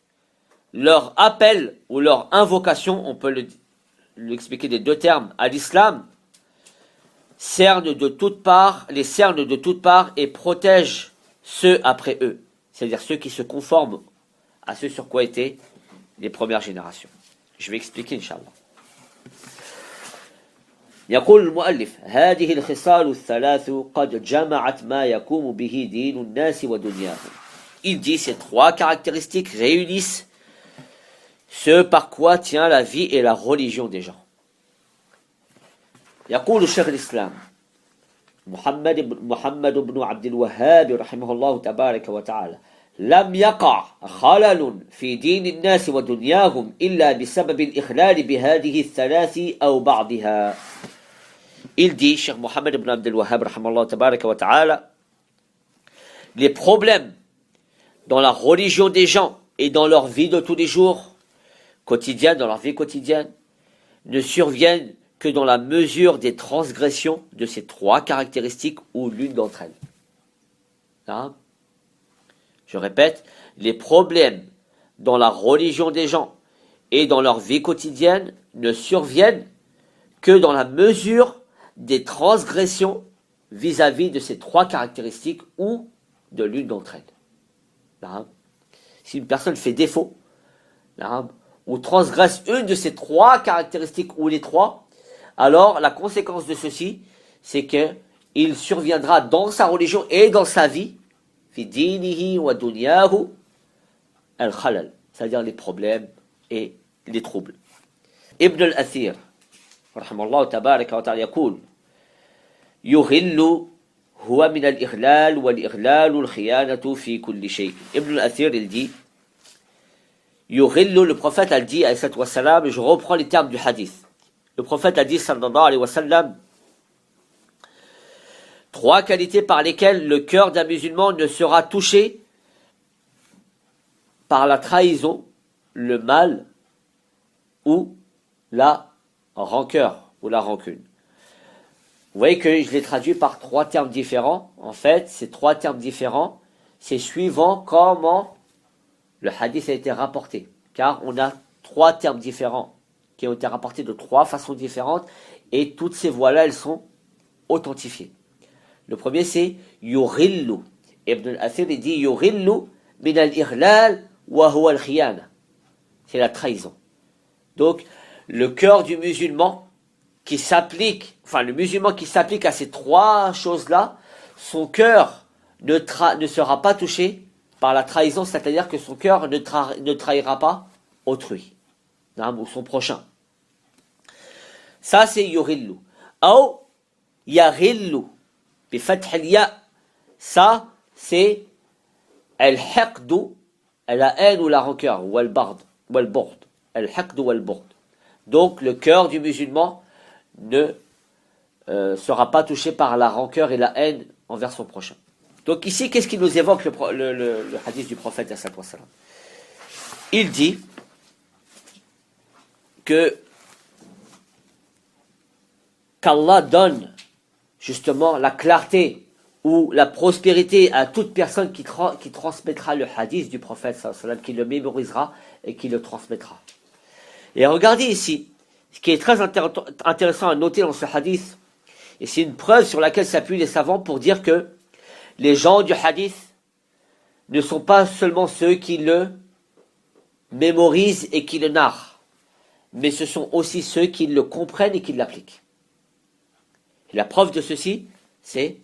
S2: leur appel ou leur invocation, on peut l'expliquer des deux termes, à l'islam, cernent de toutes parts, les cernent de toutes parts et protègent ceux après eux, c'est-à-dire ceux qui se conforment à ce sur quoi étaient les premières générations. Je vais expliquer, Inch'Allah. يقول المؤلف هذه الخصال الثلاث قد جمعت ما يقوم به دين الناس ودنياهم. Il dit ces trois caractéristiques réunissent ce par quoi tient la vie et la religion des gens. يقول شيخ الإسلام محمد بن عبد الوهاب رحمه الله تبارك وتعالى لم يقع خلل في دين الناس ودنياهم إلا بسبب الإخلال بهذه الثلاث أو بعضها. Il dit, Cheikh Mohammed ibn Abdel Wahhab, les problèmes dans la religion des gens et dans leur vie de tous les jours, quotidienne, dans leur vie quotidienne, ne surviennent que dans la mesure des transgressions de ces trois caractéristiques ou l'une d'entre elles. Hein? Je répète, les problèmes dans la religion des gens et dans leur vie quotidienne ne surviennent que dans la mesure des transgressions vis-à-vis de ces trois caractéristiques ou de l'une d'entre elles. Là, si une personne fait défaut, là, ou transgresse une de ces trois caractéristiques ou les trois, alors la conséquence de ceci, c'est que il surviendra dans sa religion et dans sa vie, fi dinihi wa dunyahu, al-khalal, c'est-à-dire les problèmes et les troubles. Ibn al-Athir, رحمه الله تبارك وتعالى يقول يغل هو من الإغلال والإغلال الخيانة في كل شيء. Ibn al-Athir il dit يغل, le prophète a dit alayhi wa sallam, et je reprends les termes du hadith. Le prophète a dit sallallahu alayhi wa sallam, trois qualités par lesquelles le cœur d'un musulman ne sera touché par la trahison, le mal ou la rancœur ou la rancune. Vous voyez que je l'ai traduit par trois termes différents. En fait, ces trois termes différents, c'est suivant comment le hadith a été rapporté. Car on a trois termes différents qui ont été rapportés de trois façons différentes et toutes ces voix-là, elles sont authentifiées. Le premier, c'est yughillu. Ibn al-Athir dit yughillu min al-ighlal wa huwa al-khiyana. C'est la trahison. Donc, le cœur du musulman qui s'applique, le musulman qui s'applique à ces trois choses-là, son cœur ne sera pas touché par la trahison, c'est-à-dire que son cœur ne trahira pas autrui, ou son prochain. Ça, c'est yughillu. Ou yaghillu, bi fath al-ya. Ça, c'est al-haqdu, la haine ou la rancœur, ou al-bard, ou al-bord. Al-haqdu ou al-bord. Donc, le cœur du musulman ne sera pas touché par la rancœur et la haine envers son prochain. Donc ici, qu'est-ce qui nous évoque le hadith du prophète sallallahu alayhi wa sallam? Il dit qu'Allah donne justement la clarté ou la prospérité à toute personne qui transmettra le hadith du prophète sallallahu alayhi wa sallam, qui le mémorisera et qui le transmettra. Et regardez ici, ce qui est très intéressant à noter dans ce hadith, et c'est une preuve sur laquelle s'appuient les savants pour dire que les gens du hadith ne sont pas seulement ceux qui le mémorisent et qui le narrent, mais ce sont aussi ceux qui le comprennent et qui l'appliquent. Et la preuve de ceci, c'est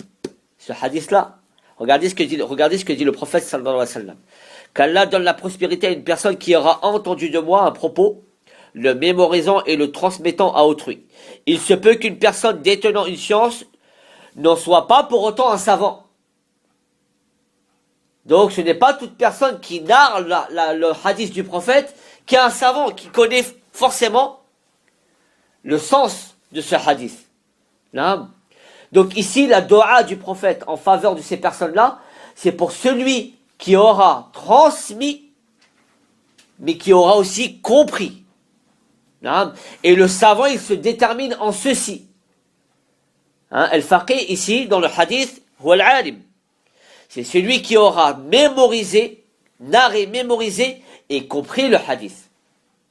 S2: ce hadith-là. Regardez ce que dit le prophète sallallahu alayhi wa sallam. Qu'Allah donne la prospérité à une personne qui aura entendu de moi un propos, le mémorisant et le transmettant à autrui. Il se peut qu'une personne détenant une science n'en soit pas pour autant un savant. Donc ce n'est pas toute personne qui narre le hadith du prophète qui est un savant, qui connaît forcément le sens de ce hadith. Là. Donc ici, la doua du prophète en faveur de ces personnes-là, c'est pour celui qui aura transmis, mais qui aura aussi compris. Et le savant, il se détermine en ceci. Al-faqih ici dans le hadith, huwa al-alim. C'est celui qui aura mémorisé, narré, mémorisé et compris le hadith.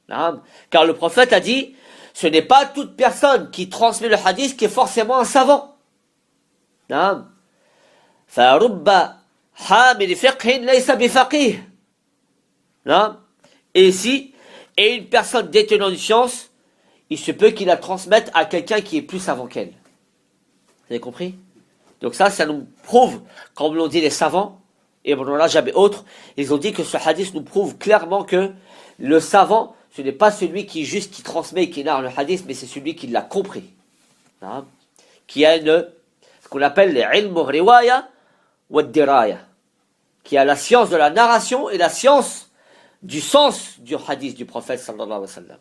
S2: Car le prophète a dit, ce n'est pas toute personne qui transmet le hadith qui est forcément un savant. فَرُبَّ حَامِلِ فِقْهٍ لَيْسَ بِفَقِيهٍ. Et ici, et une personne détenant une science, il se peut qu'il la transmette à quelqu'un qui est plus savant qu'elle. Vous avez compris? Donc ça nous prouve, comme l'ont dit les savants, Ibn Rajab et autres, ils ont dit que ce hadith nous prouve clairement que le savant, ce n'est pas celui qui transmet et qui narre le hadith, mais c'est celui qui l'a compris. Qui a ce qu'on appelle les ilm riwaya wa diraya, qui a la science de la narration et la science du sens du hadith du prophète sallallahu alayhi wa sallam.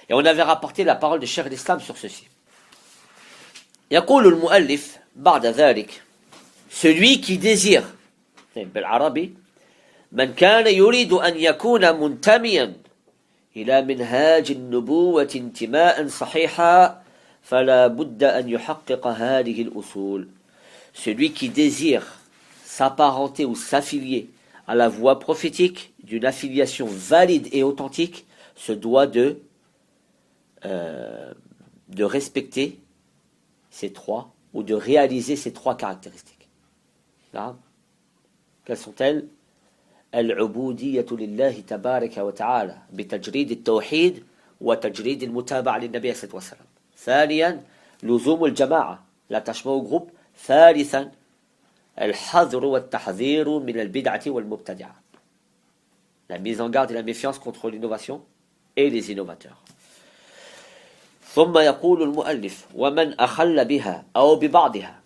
S2: Et on avait rapporté la parole de Cheikh l'Islam sur ceci. يقول المؤلف بعد ذلك celui qui désire بالعربي من كان يريد أن يكون منتميا إلى منهاج النبوة انتماء صحيحا فلا بد أن يحقق هذه الأصول. Celui qui désire s'apparenter ou s'affilier à la voie prophétique d'une affiliation valide et authentique se doit de respecter ces trois, ou de réaliser ces trois caractéristiques. Là, quelles sont-elles? العبودية لله تبارك وتعالى بتجريد التوحيد وتجريد المتابعة للنبي صلى الله عليه وسلم. ثانيا لزوم الجماعة l'attachement au groupe. ثالثا الحذر والتحذير من البدعة والمبتدعة, la mise en garde et la méfiance contre l'innovation et les innovateurs. ثم يقول المؤلف ومن أخل بها أو ببعضها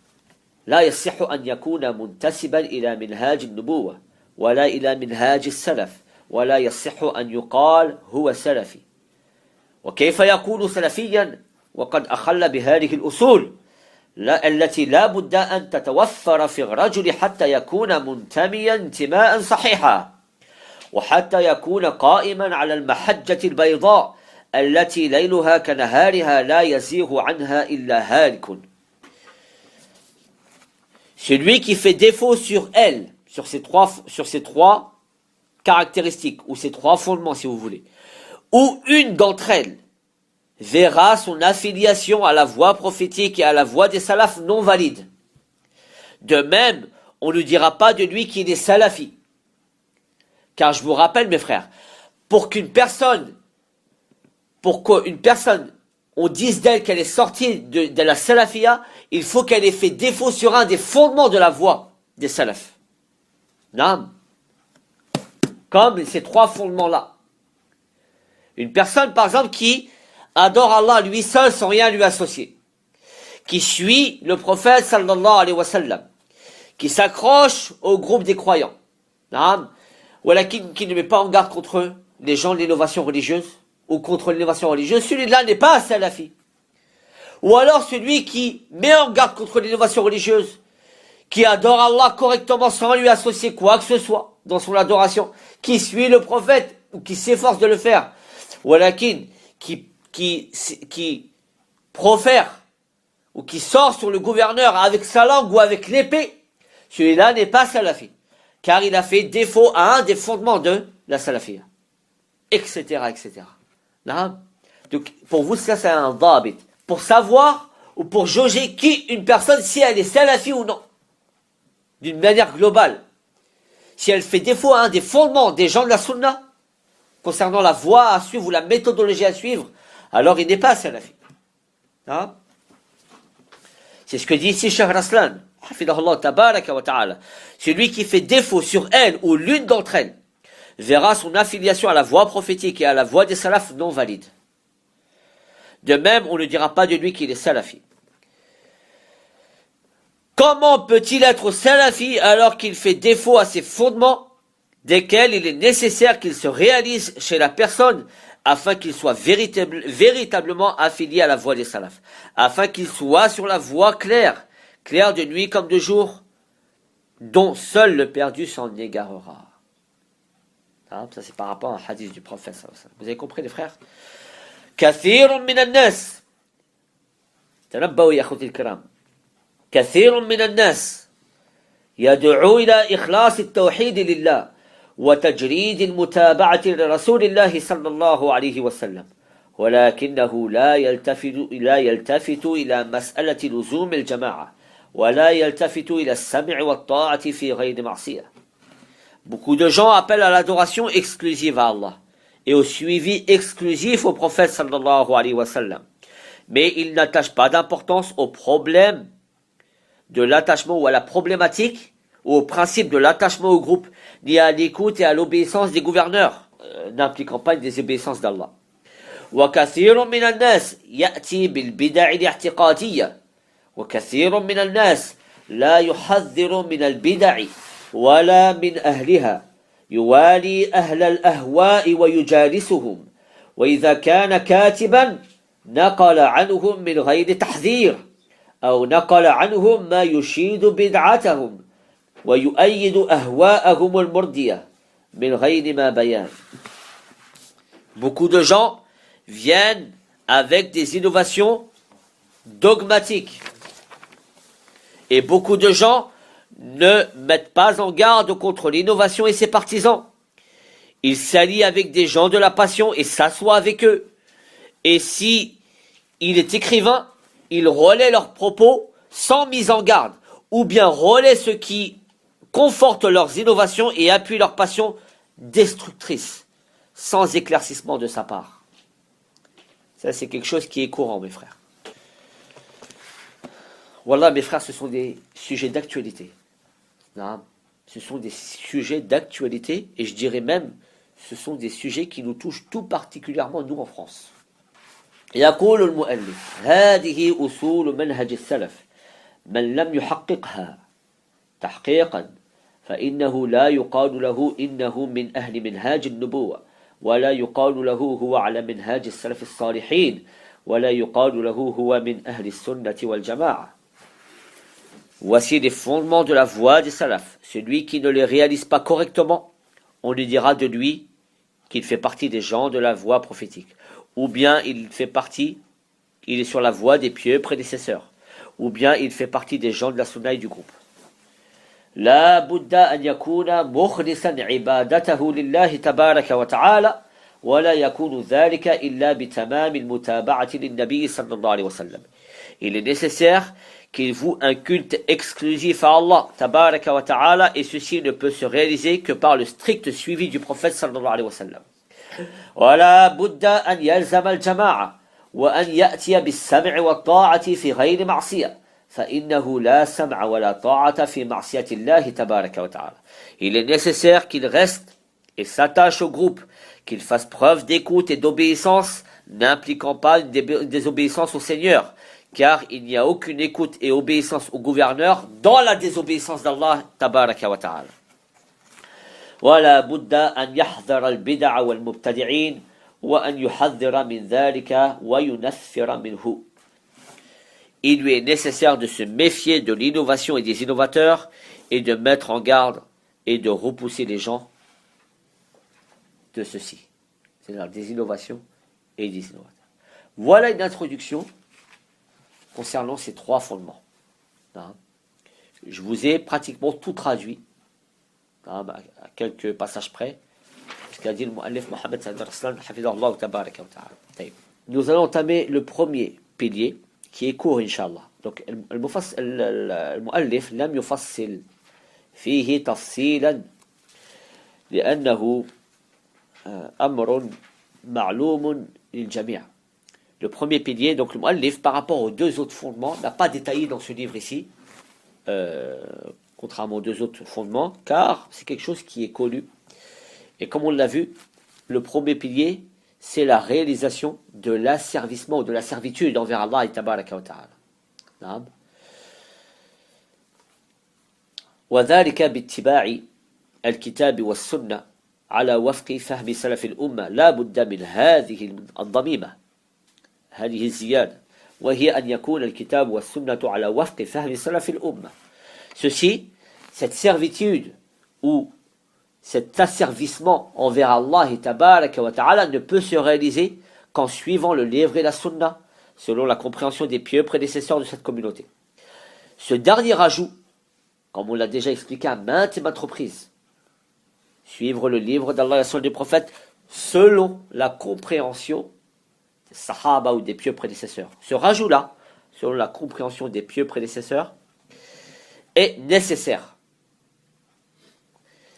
S2: لا يصح أن يكون منتسبا إلى منهاج النبوة ولا إلى منهاج السلف ولا يصح أن يقال هو سلفي. وكيف يكون سلفيا وقد أخل بهذه الأصول التي لا بد أن تتوفر في الرجل حتى يكون منتميا انتماء صحيحا وحتى يكون قائما على المحجة البيضاء التي ليلها كنهارها لا يزيغ عنها إلا هالك. Celui qui fait défaut sur elle, sur ces trois caractéristiques, ou ces trois fondements si vous voulez, ou une d'entre elles, verra son affiliation à la voie prophétique et à la voie des salafs non valides. De même, on ne dira pas de lui qu'il est salafi. Car je vous rappelle mes frères, pour qu'une personne, on dise d'elle qu'elle est sortie de la salafia, il faut qu'elle ait fait défaut sur un des fondements de la voie des salafs. Non. Comme ces trois fondements-là. Une personne, par exemple, qui adore Allah lui seul sans rien lui associer, qui suit le prophète sallallahu alayhi wa sallam, qui s'accroche au groupe des croyants, voilà, qui ne met pas en garde contre les gens de l'innovation religieuse, ou contre l'innovation religieuse, celui-là n'est pas un salafi. Ou alors celui qui met en garde contre l'innovation religieuse, qui adore Allah correctement sans lui associer quoi que ce soit dans son adoration, qui suit le prophète, ou qui s'efforce de le faire, voilà, qui profère, ou qui sort sur le gouverneur avec sa langue ou avec l'épée, celui-là n'est pas salafi, car il a fait défaut à un des fondements de la salafia, etc., etc. Là, donc, pour vous, ça c'est un dhabit, pour savoir ou pour jauger une personne, si elle est salafi ou non, d'une manière globale. Si elle fait défaut à un des fondements des gens de la sunna, concernant la voie à suivre ou la méthodologie à suivre, alors il n'est pas salafi. C'est ce que dit ici Cheikh Raslan, hafidahullah tabaraka wa ta'ala. Celui qui fait défaut sur elle ou l'une d'entre elles verra son affiliation à la voie prophétique et à la voie des salafs non valide. De même, on ne dira pas de lui qu'il est salafi. Comment peut-il être salafi alors qu'il fait défaut à ces fondements desquels il est nécessaire qu'il se réalise chez la personne afin qu'il soit véritablement affilié à la voie des salafs, afin qu'il soit sur la voie claire de nuit comme de jour, dont seul le perdu s'en égarera. Ça c'est par rapport à un hadith du prophète. Vous avez compris les frères? كثير من الناس تنبهوا يا أخوتي الكرام كثير من الناس يدعو إلى إخلاص التوحيد لله وتجريد المتابعة لرسول الله صلى الله عليه وسلم، ولكنه لا يلتفت إلى مسألة لزوم الجماعة ولا يلتفت إلى السمع والطاعة في غير معصية. Beaucoup de gens appellent à l'adoration exclusive à Allah et au suivi exclusif au prophète sallallahu alayhi wa sallam. Mais ils n'attachent pas d'importance au problème de l'attachement ou à la problématique ou au principe de l'attachement au groupe, ni à l'écoute et à l'obéissance des gouverneurs, n'impliquant pas une désobéissance d'Allah. وكثير من الناس يأتي بالبدع الاعتقادية وكثير من الناس لا يحذر من البدع ولا من أهلها، يوالي أهل الأهواء ويجالسهم، وإذا كان كاتبا نقل عنهم من غير تحذير أو نقل عنهم ما يشيد بدعتهم ويؤيد أهواءهم المردية من غير ما بيان. Beaucoup de gens viennent avec des innovations dogmatiques. Et beaucoup de gens ne mettent pas en garde contre l'innovation et ses partisans. Ils s'allient avec des gens de la passion et s'assoient avec eux. Et si il est écrivain, il relaie leurs propos sans mise en garde, ou bien relaie ce qui conforte leurs innovations et appuie leurs passions destructrices, sans éclaircissement de sa part. Ça, c'est quelque chose qui est courant, mes frères. Wallah, mes frères, ce sont des sujets d'actualité. Ce sont des sujets d'actualité, et je dirais même, ce sont des sujets qui nous touchent tout particulièrement, nous, en France. يقول المؤلف هذه أصول منهج السلف من لم يحققها تحقيقا فإنه لا يقال له إنه من أهل منهاج النبوة ولا يقال له هو على منهاج السلف الصالحين ولا يقال له هو من أهل السنة والجماعة. Voici les fondements de la voie des salafs. Celui qui ne les réalise pas correctement, on lui dira de lui qu'il fait partie des gens de la voie prophétique. Ou bien il est sur la voie des pieux prédécesseurs. Ou bien il fait partie des gens de la sunna et du groupe. لا بد أن يكون مخلصا عبادته لله تبارك وتعالى ولا يكون ذلك إلا بتمام المتابعة للنبي صلى الله عليه وسلم. Il est nécessaire qu'il voue un culte exclusif à Allah tabaraka wa ta'ala, et ceci ne peut se réaliser que par le strict suivi du prophète sallallahu alayhi wa sallam. ولا بد أن يلزم الجماعة وأن يأتي بالسمع والطاعة في غير معصية فإنه لا سمع ولا طاعة في معصية الله تبارك وتعالى. Il est nécessaire qu'il reste et s'attache au groupe, qu'il fasse preuve d'écoute et d'obéissance, n'impliquant pas une désobéissance au Seigneur, car il n'y a aucune écoute et obéissance au gouverneur dans la désobéissance d'Allah tabaraka wa ta'ala. ولا بد أن يحذر البدع والمبتدعين وأن يحذر من ذلك وينفر منه. Il lui est nécessaire de se méfier de l'innovation et des innovateurs et de mettre en garde et de repousser les gens de ceci, c'est-à-dire des innovations et des innovateurs. Voilà une introduction concernant ces trois fondements. Je vous ai pratiquement tout traduit, à quelques passages près, ce qu'a dit le mu'allif Mohammed Saad Raslan, hafidahullah tabaraka wa ta'ala. Nous allons entamer le premier pilier, qui est court, Inch'Allah. Donc, المؤلف لم يفصل فيه تفصيلا لأنه أمر معلوم للجميع. Le premier pilier, donc le mu'allif, par rapport aux deux autres fondements, n'a pas détaillé dans ce livre ici, contrairement aux deux autres fondements, car c'est quelque chose qui est connu. Et comme on l'a vu, le premier pilier, c'est la réalisation de l'asservissement ou de la servitude envers Allah et tabaraka wa ta'ala. وذلك باتباع الكتاب والسنة على وفق فهم سلف الأمة لا بد من هذه الضميمة هذه الزيادة وهي أن يكون الكتاب والسنة على وفق فهم سلف الأمة. Ceci, cette servitude ou cet asservissement envers Allah et tabaraka wa ta'ala ne peut se réaliser qu'en suivant le livre et la sunna, selon la compréhension des pieux prédécesseurs de cette communauté. Ce dernier ajout, comme on l'a déjà expliqué à maintes et maintes reprises, suivre le livre d'Allah et la sunna du prophète selon la compréhension des sahaba ou des pieux prédécesseurs. Ce rajout-là, selon la compréhension des pieux prédécesseurs, est nécessaire.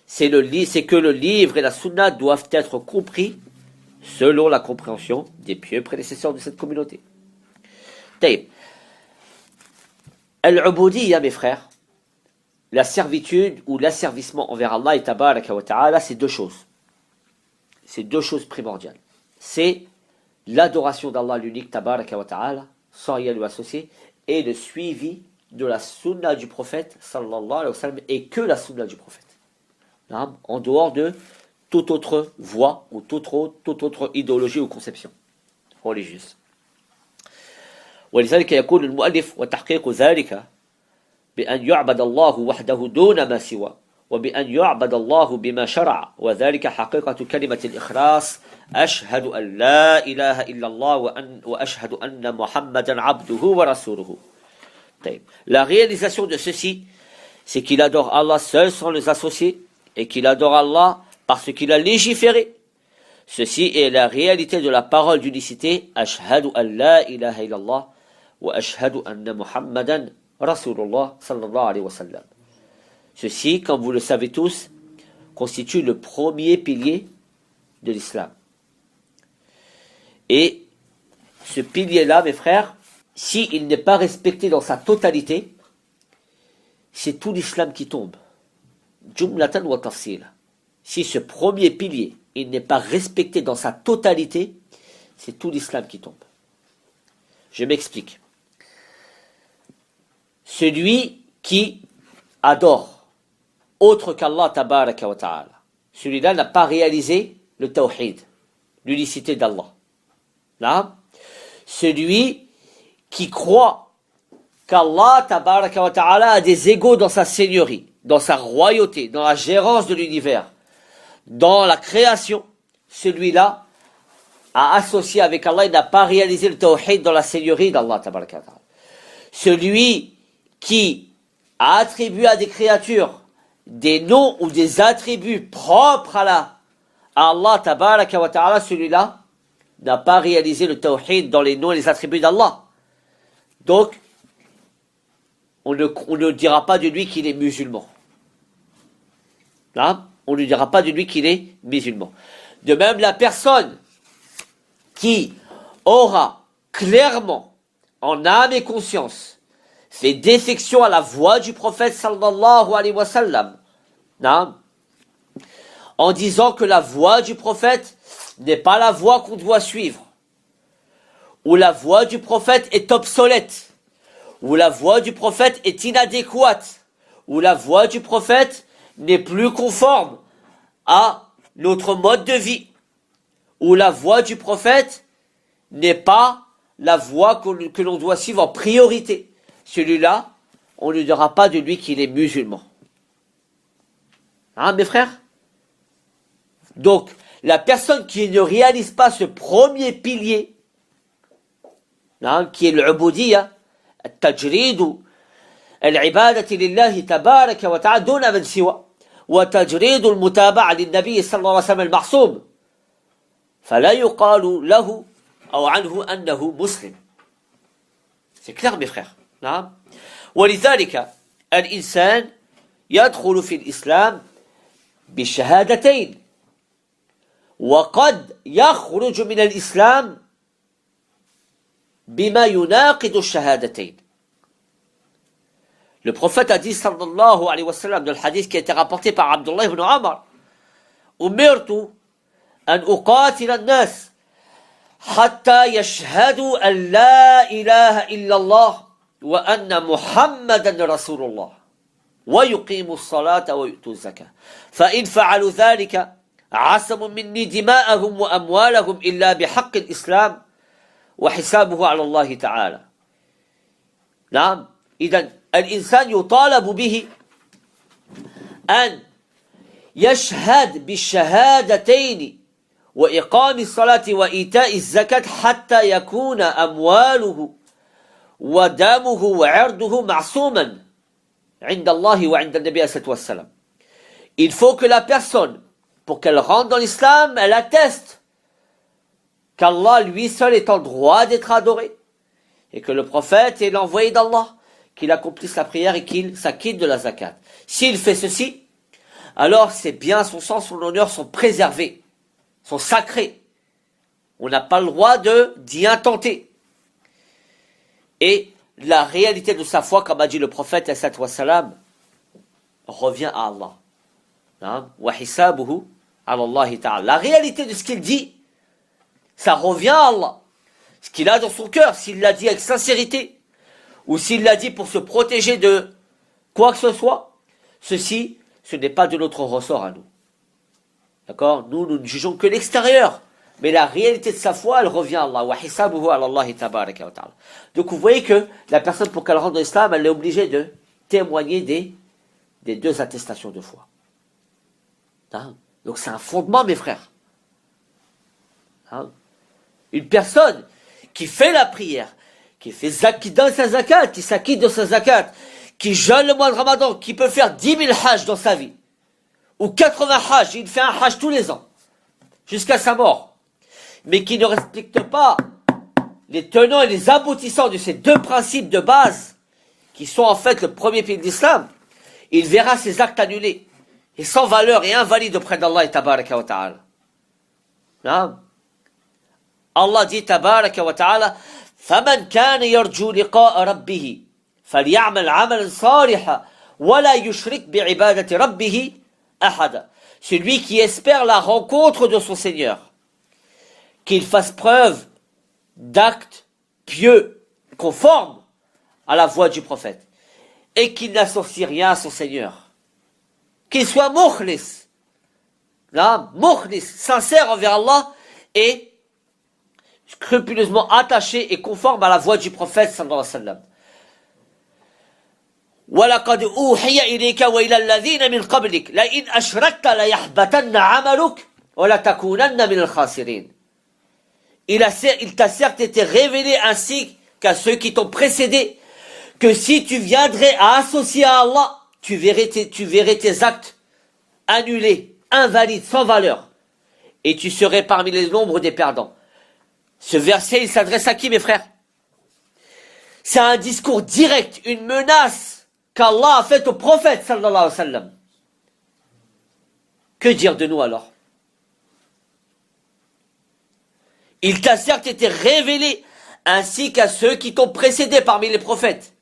S2: C'est que le livre et la sunna doivent être compris selon la compréhension des pieux prédécesseurs de cette communauté. Taïb. Al-ubudiyya, mes frères, la servitude ou l'asservissement envers Allah et tabaraka wa ta'ala, c'est deux choses. C'est deux choses primordiales. C'est l'adoration d'Allah l'unique tabaraka wa ta'ala, sans rien lui associer, et le suivi de la sunna du prophète sallallahu alayhi wa sallam, et que la sunna du prophète. En dehors de toute autre voie ou toute autre idéologie ou conception religieuse. ولذلك يقول المؤلف وتحقيق ذلك بأن يعبد الله وحده دون ما سوى وبأن يعبد الله بما شرع وذلك حقيقة كلمة الإخلاص أشهد أن لا إله إلا الله وأشهد أن محمدا عبده ورسوله. La réalisation de ceci, c'est qu'il adore Allah seul sans les associer et qu'il adore Allah parce qu'il a légiféré. Ceci est la réalité de la parole d'unicité. Ashhadu an la ilaha illallah wa ashhadu anna Muhammadan Rasulullah sallallahu alayhi wa sallam. Ceci, comme vous le savez tous, constitue le premier pilier de l'islam. Et ce pilier-là, mes frères, s'il n'est pas respecté dans sa totalité, c'est tout l'islam qui tombe. Jumlatan wa tafsil. Si ce premier pilier, il n'est pas respecté dans sa totalité, c'est tout l'islam qui tombe. Je m'explique. Celui qui adore autre qu'Allah tabaraka wa ta'ala, celui-là n'a pas réalisé le tawhid, l'unicité d'Allah. Là, celui qui croit qu'Allah tabaraka wa ta'ala a des égaux dans sa seigneurie, dans sa royauté, dans la gérance de l'univers, dans la création, celui-là a associé avec Allah, il n'a pas réalisé le tawhid dans la seigneurie d'Allah tabaraka wa ta'ala. Celui qui a attribué à des créatures des noms ou des attributs propres à Allah tabaraka wa ta'ala, celui-là n'a pas réalisé le tawhid dans les noms et les attributs d'Allah. Donc, on ne dira pas de lui qu'il est musulman. Là, on ne dira pas de lui qu'il est musulman. De même, la personne qui aura clairement, en âme et conscience, fait défection à la voix du prophète sallallahu alayhi wa sallam, en disant que la voix du prophète n'est pas la voix qu'on doit suivre, ou la voix du prophète est obsolète, ou la voix du prophète est inadéquate, ou la voix du prophète n'est plus conforme à notre mode de vie, ou la voix du prophète n'est pas la voix que l'on doit suivre en priorité. Celui-là, on ne dira pas de lui qu'il est musulman. Hein, mes frères? Donc, la personne qui ne réalise pas ce premier pilier, qui est l'ubudiyya, التجريد العبادة لله تبارك وتعالى دون من سوى وتجريد المتابعة للنبي صلى الله عليه وسلم المعصوم فلا يقال له أو عنه أنه مسلم. C'est clair mes frères. نعم. ولذلك الإنسان يدخل في الإسلام بالشهادتين وقد يخرج من الإسلام بما يناقض الشهادتين. Le prophète a dit sallallahu alayhi wa sallam dans le hadith qui a été rapporté par Abdullah ibn Umar, umirtu an uqatila an-nas hatta yashhadu an la ilaha illa Allah wa anna Muhammadan Rasulullah wa yuqimu as-salata wa yu'tu az-zakah fa in fa'alu dhalika عصموا مني دماءهم وأموالهم إلا بحق الإسلام وحسابه على الله تعالى. نعم. إذن الإنسان يطالب به أن يشهد بالشهادتين وإقام الصلاة وإيتاء الزكاة حتى يكون أمواله ودمه وعرضه معصوما عند الله وعند النبي صلى الله عليه وسلم. Il faut que la personne, pour qu'elle rentre dans l'islam, elle atteste qu'Allah lui seul est en droit d'être adoré, et que le prophète est l'envoyé d'Allah, qu'il accomplisse la prière et qu'il s'acquitte de la zakat. S'il fait ceci, alors ses biens, son sang, son honneur sont préservés, sont sacrés. On n'a pas le droit d'y intenter. Et la réalité de sa foi, comme a dit le prophète, revient à Allah. La réalité de ce qu'il dit, ça revient à Allah. Ce qu'il a dans son cœur, s'il l'a dit avec sincérité, ou s'il l'a dit pour se protéger de quoi que ce soit, ceci, ce n'est pas de notre ressort à nous. D'accord? Nous ne jugeons que l'extérieur. Mais la réalité de sa foi, elle revient à Allah. Donc vous voyez que la personne, pour qu'elle rentre dans l'islam, elle est obligée de témoigner des deux attestations de foi. Donc c'est un fondement, mes frères. Une personne qui fait la prière, qui donne sa zakat, qui s'acquitte de sa zakat, qui jeûne le mois de Ramadan, qui peut faire 10 000 hajj dans sa vie, ou 80 hajj, il fait un hajj tous les ans, jusqu'à sa mort, mais qui ne respecte pas les tenants et les aboutissants de ces deux principes de base, qui sont en fait le premier pilier de l'islam, il verra ses actes annulés, et sans valeur et invalides auprès d'Allah et tabaraka wa ta'ala. Allah dit tabaraka wa ta'ala, فَمَنْ كَانَ يَرْجُو لِقَاءَ رَبِّهِ فَلْيَعْمَلْ عَمَلًا صَالِحًا وَلَا يُشْرِكْ بِعِبَادَةِ رَبِّهِ أَحَدًا. Celui qui espère la rencontre de son Seigneur, qu'il fasse preuve d'actes pieux, conformes à la voie du prophète, et qu'il n'associe rien à son Seigneur. Qu'il soit mukhlis, sincère envers Allah, et scrupuleusement attaché et conforme à la voie du prophète sallallahu alayhi wa sallam. وَلَقَدْ أُوحِيَ إِلَيْكَ وَإِلَى الَّذِينَ مِنْ قَبْلِكَ لَئِنْ أَشْرَكْتَ لَيَحْبَطَنَّ عَمَلُكَ وَلَتَكُونَنَّ مِنَ الْخَاسِرِينَ. Il t'a certes été révélé ainsi qu'à ceux qui t'ont précédé, que si tu viendrais à associer à Allah, tu verrais tes actes annulés, invalides, sans valeur, et tu serais parmi les nombres des perdants. Ce verset, il s'adresse à qui, mes frères? C'est un discours direct, une menace qu'Allah a faite au prophète, sallallahu alayhi wa sallam. Que dire de nous alors? Il t'a certes été révélé, ainsi qu'à ceux qui t'ont précédé parmi les prophètes.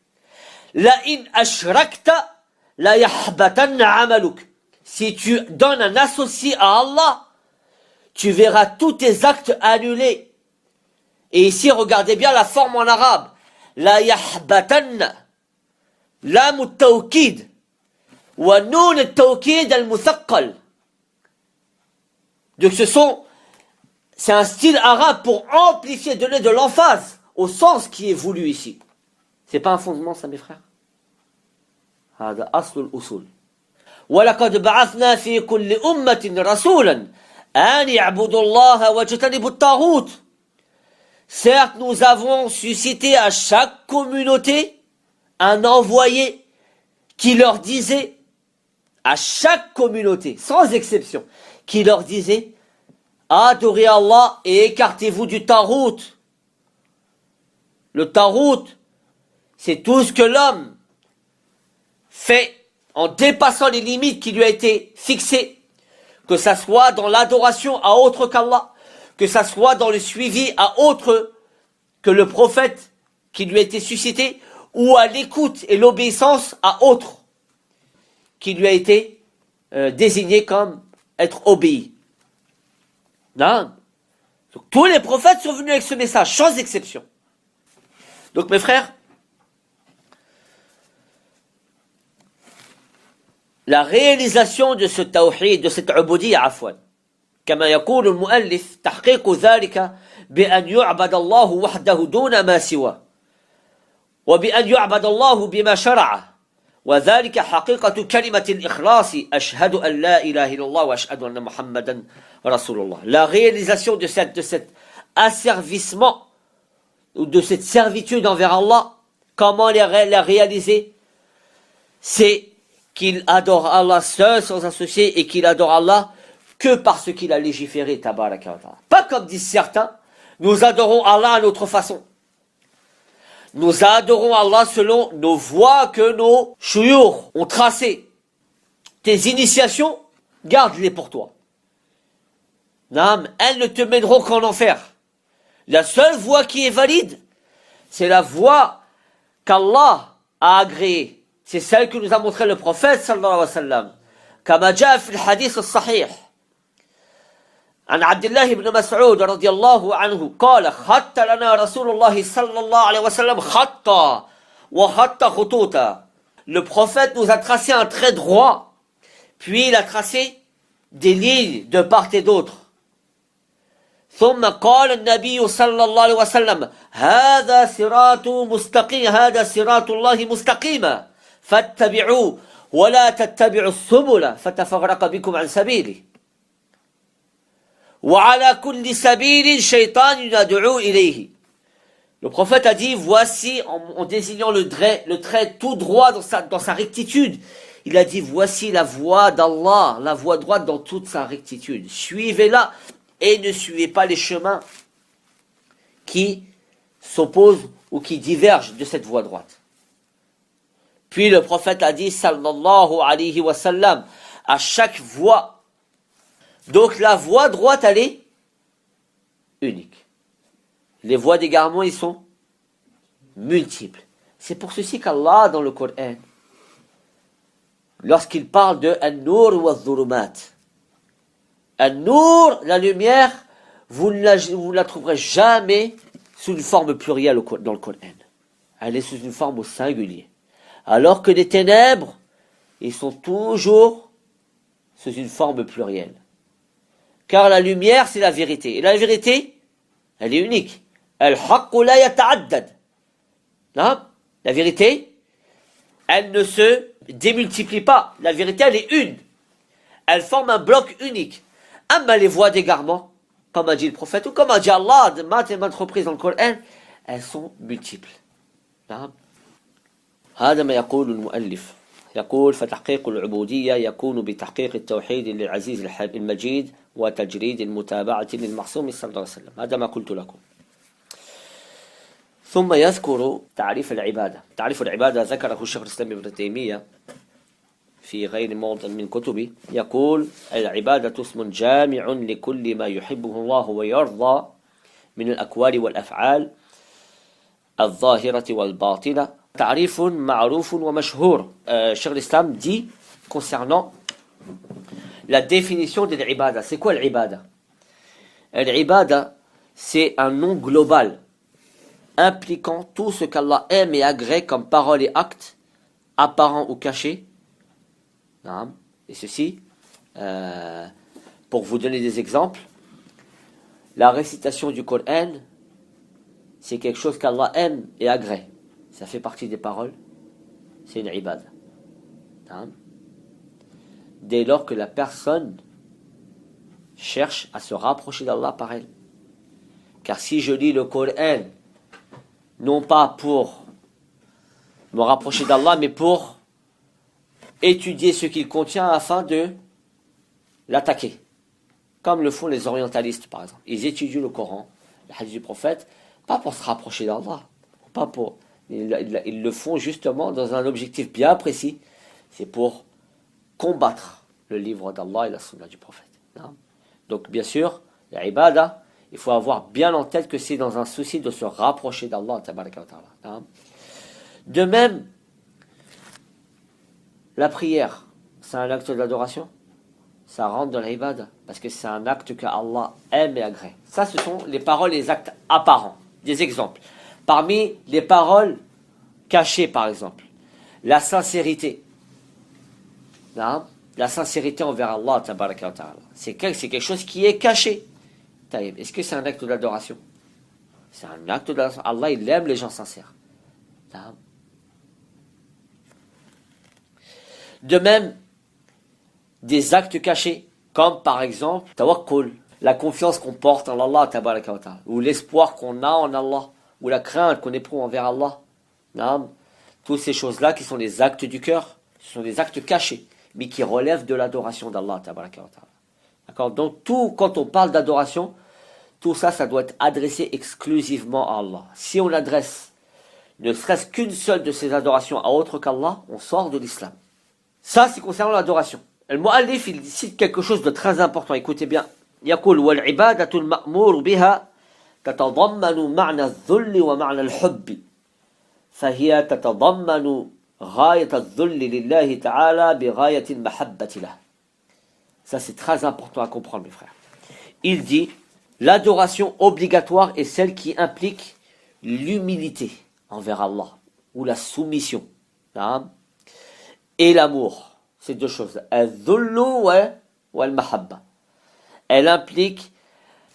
S2: La in ashrakta la yahbatanna amaluk. Si tu donnes un associé à Allah, tu verras tous tes actes annulés. Et ici, regardez bien la forme en arabe. La yahbatanna, lam al-tawkid, wa noun al-tawkid al-muthaqqal. Donc c'est un style arabe pour amplifier, donner de l'emphase au sens qui est voulu ici. C'est pas un fondement, ça, mes frères. هذا أصل الأصول. ولقد بعثنا في كل أمة رسولا أن يعبدوا الله واجتنبوا الطاغوت. Certes, nous avons suscité à chaque communauté un envoyé qui leur disait, à chaque communauté, sans exception, qui leur disait, adorez Allah et écartez-vous du tarout. Le tarout, c'est tout ce que l'homme fait en dépassant les limites qui lui a été fixées, que ça soit dans l'adoration à autre qu'Allah, que ça soit dans le suivi à autre que le prophète qui lui a été suscité, ou à l'écoute et l'obéissance à autre qui lui a été désigné comme être obéi. Non. Donc, tous les prophètes sont venus avec ce message, sans exception. Donc mes frères, la réalisation de ce tawhid, de cette ubudiyya, afwan, كما يقول المؤلف تحقيق ذلك بأن يعبد الله وحده دون ما سواه وبأن يعبد الله بما شرعه وذلك حقيقة كلمة الإخلاص أشهد أن لا إله إلا الله وأشهد أن محمدا رسول الله. La réalisation de cet asservissement ou de cette servitude envers Allah, Comment les réaliser? C'est qu'il adore Allah seul, sans associer, et qu'il adore Allah que parce qu'il a légiféré, tabaraka wa ta'ala. Pas comme disent certains, nous adorons Allah à notre façon. Nous adorons Allah selon nos voies que nos chouyours ont tracées. Tes initiations, garde-les pour toi. Non, elles ne te mèneront qu'en enfer. La seule voie qui est valide, c'est la voie qu'Allah a agréée. C'est celle que nous a montré le prophète sallallahu alayhi wa sallam. Comme جاء في الحديث الصحيح عن عبد الله بن مسعود رضي الله عنه قال خط لنا رسول الله صلى الله عليه وسلم خطا وخط خطوطا. Le prophète nous a tracé un trait droit, puis il a tracé des lignes de part et d'autre. ثم قال النبي صلى الله عليه وسلم هذا صراط مستقيم هذا صراط الله مستقيما فاتبعوه ولا تتبعوا السبل فتفرق بكم عن سبيله وعلى كل سبيل شيطان يدعو إليه. Le prophète a dit, voici, en désignant le trait tout droit dans sa rectitude, il a dit, voici la voie d'Allah, la voie droite dans toute sa rectitude. Suivez-la et ne suivez pas les chemins qui s'opposent ou qui divergent de cette voie droite. Puis le prophète a dit, sallallahu alayhi wa sallam, à chaque voie. Donc la voie droite, elle est unique. Les voies d'égarement, ils sont multiples. C'est pour ceci qu'Allah, dans le Coran, lorsqu'il parle de An-Nur wa Dhulumat, An-Nur, la lumière, vous ne la trouverez jamais sous une forme plurielle dans le Coran. Elle est sous une forme au singulier. Alors que les ténèbres, ils sont toujours sous une forme plurielle. Car la lumière, c'est la vérité. Et la vérité, elle est unique. Al-Haqqu la yata'addad. La vérité, elle ne se démultiplie pas. La vérité, elle est une. Elle forme un bloc unique. Amma les voies d'égarement, comme a dit le prophète, ou comme a dit Allah, de maintes et maintes reprises dans le Coran, elles sont multiples. هذا ما يقول المؤلف يقول فتحقيق العبودية يكون بتحقيق التوحيد للعزيز المجيد وتجريد المتابعة للمعصوم صلى الله عليه وسلم. هذا ما قلت لكم. ثم يذكر تعريف العبادة. تعريف العبادة ذكره الشيخ الإسلام ابن تيمية في غير موضع من كتبه. يقول العبادة اسم جامع لكل ما يحبه الله ويرضى من الأقوال والأفعال الظاهرة والباطنة. تعريف معروف ومشهور. Cheikh l'Islam dit concernant la définition de l'ibada. C'est quoi l'ibada? L'ibada, c'est un nom global impliquant tout ce qu'Allah aime et agrée comme paroles et actes, apparents ou cachés. Et ceci, pour vous donner des exemples, la récitation du Coran, c'est quelque chose qu'Allah aime et agrée. Ça fait partie des paroles, c'est une ibada. Dès lors que la personne cherche à se rapprocher d'Allah par elle. Car si je lis le Coran, non pas pour me rapprocher d'Allah, mais pour étudier ce qu'il contient afin de l'attaquer. Comme le font les orientalistes, par exemple. Ils étudient le Coran, le hadith du prophète, pas pour se rapprocher d'Allah, pas pour... Ils le font justement dans un objectif bien précis, c'est pour combattre le livre d'Allah et la sunna du prophète. Donc bien sûr, la ibada, il faut avoir bien en tête que c'est dans un souci de se rapprocher d'Allah. De même, la prière, c'est un acte d'adoration, ça rentre dans la ibada, parce que c'est un acte que Allah aime et agrée. Ça, ce sont les paroles et les actes apparents. Des exemples. Parmi les paroles cachées, par exemple, la sincérité. La sincérité envers Allah, c'est quelque chose qui est caché. Est-ce que c'est un acte d'adoration? C'est un acte d'adoration. Allah, il aime les gens sincères. De même, des actes cachés, comme par exemple, tawakkul, la confiance qu'on porte en Allah, ou l'espoir qu'on a en Allah, ou la crainte qu'on éprouve envers Allah. Non. Toutes ces choses-là qui sont des actes du cœur, ce sont des actes cachés, mais qui relèvent de l'adoration d'Allah. D'accord? Donc tout, quand on parle d'adoration, tout ça, ça doit être adressé exclusivement à Allah. Si on adresse ne serait-ce qu'une seule de ces adorations à autre qu'Allah, on sort de l'islam. Ça, c'est concernant l'adoration. Le mu'allif, il cite quelque chose de très important. Écoutez bien. يقول والعبادة المأمور بها تتضمن معنى الذل ومعنى الحب فهي تتضمن غاية الذل لله تعالى بغاية المحبة له. Ça, c'est très important à comprendre, mes frères. Il dit, l'adoration obligatoire est celle qui implique l'humilité envers Allah, ou la soumission, et l'amour. C'est deux choses. Al-dhullu wa al-mahabba. Elle implique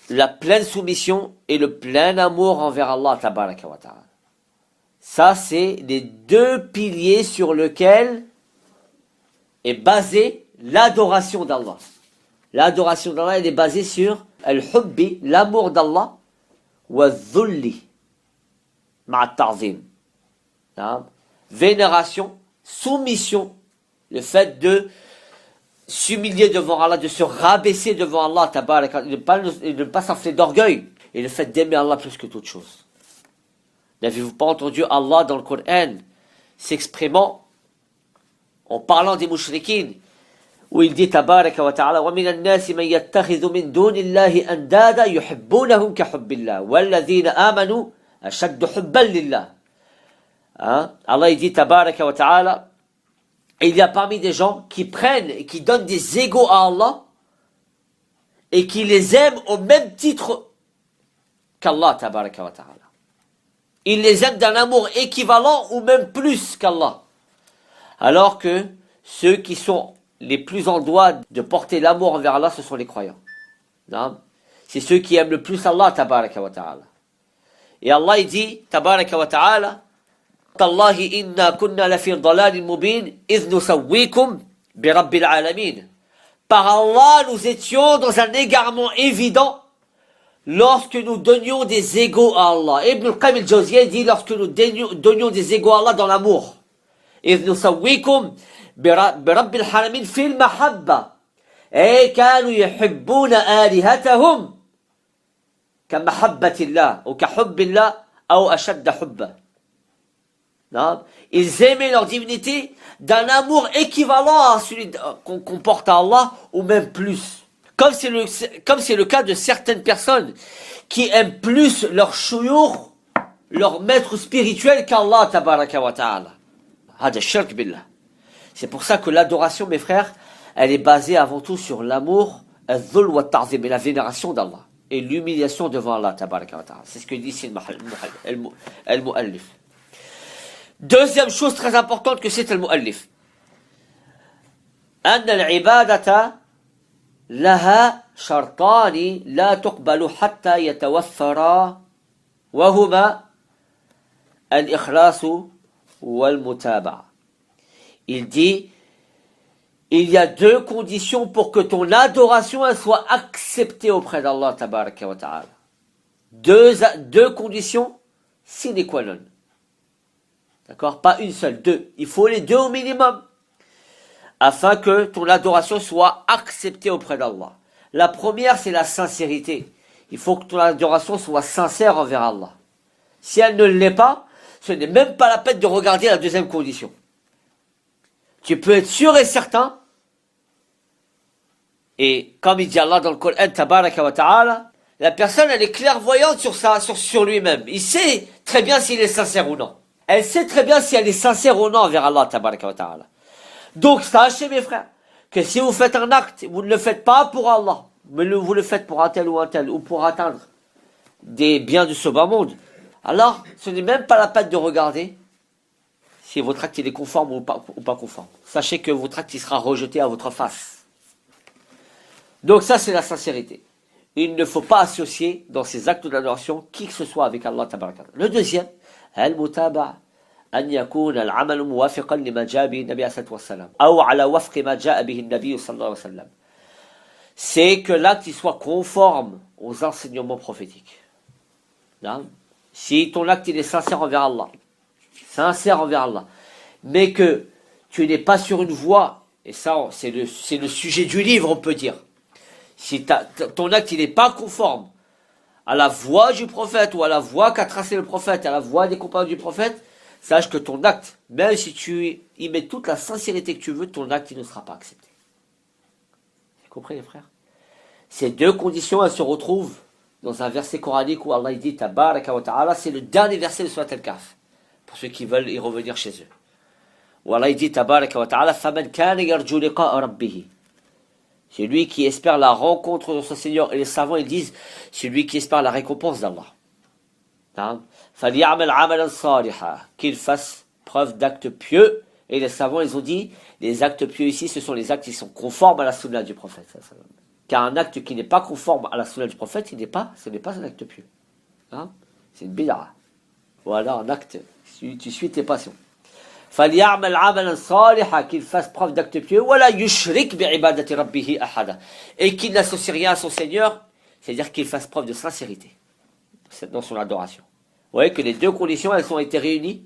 S2: la pleine soumission et le plein amour envers Allah tabaraka wa ta'ala. Ça, c'est les deux piliers sur lesquels est basée l'adoration d'Allah. L'adoration d'Allah, elle est basée sur al-hubbi, l'amour d'Allah, wa al-dhulli, ma'a ta'zim. Vénération, soumission, le fait de s'humilier devant Allah, de se rabaisser devant Allah, tabaraka, de ne pas s'enfler d'orgueil, et le fait d'aimer Allah plus que toute chose. N'avez-vous pas entendu Allah dans le Coran s'exprimant en parlant des mushrikines, où il dit tabaraka wa ta'ala wa minan nasi man yattakhidhu min dunillahi andada yuhibbunahum ka hubbillah walladhina amanu ashaddu hubban lillah. Allah il dit tabaraka wa ta'ala, il y a parmi des gens qui prennent et qui donnent des égaux à Allah et qui les aiment au même titre qu'Allah tabaraka wa ta'ala. Ils les aiment d'un amour équivalent ou même plus qu'Allah. Alors que ceux qui sont les plus en droit de porter l'amour envers Allah, ce sont les croyants. C'est ceux qui aiment le plus Allah tabaraka wa ta'ala. Et Allah il dit tabaraka wa ta'ala Tallahi inna kunna lafi dalalin mubin idh nusawwikum bi rabbil alamin. Par Allah, nous étions dans un égarement évident lorsque nous donnions des égaux à Allah. Ibn al-Qayyim al-Jawziyya dit lorsque nous donnions des égaux à Allah dans l'amour. إذ نسويكم برب العالمين في المحبة أي كانوا يحبون آلهتهم كمحبة الله أو كحب الله أو أشد حبا. Ils aimaient leur divinité d'un amour équivalent à celui qu'on porte à Allah ou même plus. Comme c'est le cas de certaines personnes qui aiment plus leur shuyukh, leur maître spirituel qu'Allah tabaraka wa ta'ala. C'est pour ça que l'adoration, mes frères, elle est basée avant tout sur l'amour, al-dhul wa ta'zim, et la vénération d'Allah, et l'humiliation devant Allah tabaraka wa ta'ala. C'est ce que dit ici le mu'allif. Deuxième chose très importante que c'est le mu'allif. أن العبادة لها شرطان لا تقبل حتى يتوفرا وهما الإخلاص والمتابعة. Il dit, il y a deux conditions pour que ton adoration elle soit acceptée auprès d'Allah tabaraka wa ta'ala. Deux conditions sine qua non. D'accord? Pas une seule, deux. Il faut les deux au minimum afin que ton adoration soit acceptée auprès d'Allah. La première, c'est la sincérité. Il faut que ton adoration soit sincère envers Allah. Si elle ne l'est pas, ce n'est même pas la peine de regarder la deuxième condition. Tu peux être sûr et certain, et comme il dit Allah dans le Coran, tabaraka wa ta'ala, la personne elle est clairvoyante sur lui-même. Il sait très bien s'il est sincère ou non. Elle sait très bien si elle est sincère ou non envers Allah tabaraka wa ta'ala. Donc sachez mes frères, que si vous faites un acte, vous ne le faites pas pour Allah, mais vous le faites pour un tel, ou pour atteindre des biens de ce bas monde, alors ce n'est même pas la peine de regarder si votre acte il est conforme ou pas conforme. Sachez que votre acte il sera rejeté à votre face. Donc ça c'est la sincérité. Il ne faut pas associer dans ces actes d'adoration qui que ce soit avec Allah tabaraka. Le deuxième, al-mutaba'a. أن يكون العمل موافقا لما جاء به النبي عليه الصلاة والسلام أو على وفق ما جاء به النبي صلى الله عليه وسلم. C'est que l'acte il soit conforme aux enseignements prophétiques. Si ton acte il est sincère envers Allah, sincère envers Allah, mais que tu n'es pas sur une voie, et ça c'est le sujet du livre, on peut dire, si ton acte il n'est pas conforme à la voie du prophète ou à la voie qu'a tracé le prophète, à la voie des compagnons du prophète, sache que ton acte, même si tu y mets toute la sincérité que tu veux, ton acte il ne sera pas accepté. Vous comprenez, frère? Ces deux conditions, elles se retrouvent dans un verset coranique où Allah dit Tabaraka wa ta'ala, c'est le dernier verset de Surat Al-Kahf, pour ceux qui veulent y revenir chez eux. Où Allah dit Tabaraka wa ta'ala, Faman kana yarju liqa'a rabbih. C'est lui qui espère la rencontre de son Seigneur. Et les savants, ils disent, c'est lui qui espère la récompense d'Allah. فَلْيَعْمَلْ عَمَلًا صَالِحًا, qu'il fasse preuve d'actes pieux. Et les savants, ils ont dit, les actes pieux ici, ce sont les actes qui sont conformes à la sunna du prophète. Car un acte qui n'est pas conforme à la sunna du prophète, ce n'est pas un acte pieux. C'est une bid'a. Voilà un acte, tu suis tes passions. فَلْيَعْمَلْ عَمَلًا صَالِحًا, qu'il fasse preuve d'acte pieux, وَلَا يُشْرِكْ بِعِبَادَةِ رَبِّهِ أَحَدًا, et qu'il n'associe rien à son Seigneur, c'est-à-dire qu'il fasse preuve de sincérité dans son adoration. Vous voyez que les deux conditions, elles ont été réunies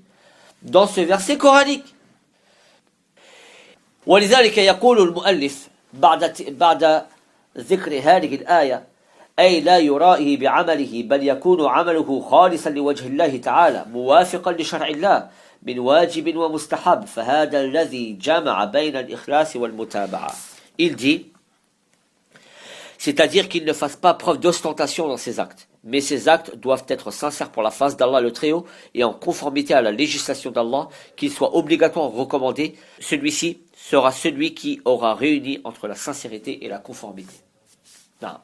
S2: dans ce verset coranique. ولذلك يقول المؤلف بعد ذكر هذه الآية أي لا يرائه بعمله بل يكون عمله خالصا لوجه الله تعالى موافقا لشرع الله من واجب ومستحب فهذا الذي جمع بين الإخلاص والمتابعة. Il dit, c'est-à-dire qu'il ne fasse pas preuve d'ostentation dans ses actes, mais ses actes doivent être sincères pour la face d'Allah le Très-Haut et en conformité à la législation d'Allah, qu'il soit obligatoire recommandé. Celui-ci sera celui qui aura réuni entre la sincérité et la conformité. Non.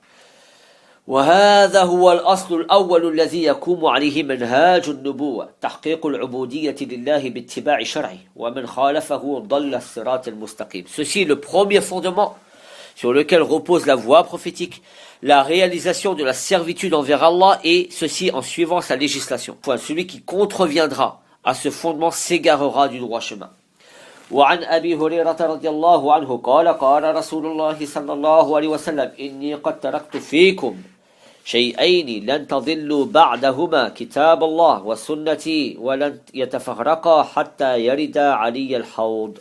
S2: وهذا هو الأصل الأول الذي يقوم عليه منهاج النبوة تحقيق العبودية لله باتباع شرعه ومن خالفه ضل الصراط المستقيم. Ceci est le premier fondement sur lequel repose la voie prophétique, la réalisation de la servitude envers Allah, et ceci en suivant sa législation. Celui qui contreviendra à ce fondement s'égarera du droit chemin. وعن أبي هريرة رضي الله عنه قال قال رسول الله صلى الله عليه وسلم إني قد تركت فيكم شيئين لن تضلوا بعدهما كتاب الله وسنتي ولن يتفرقا حتى يرد علي الحوض.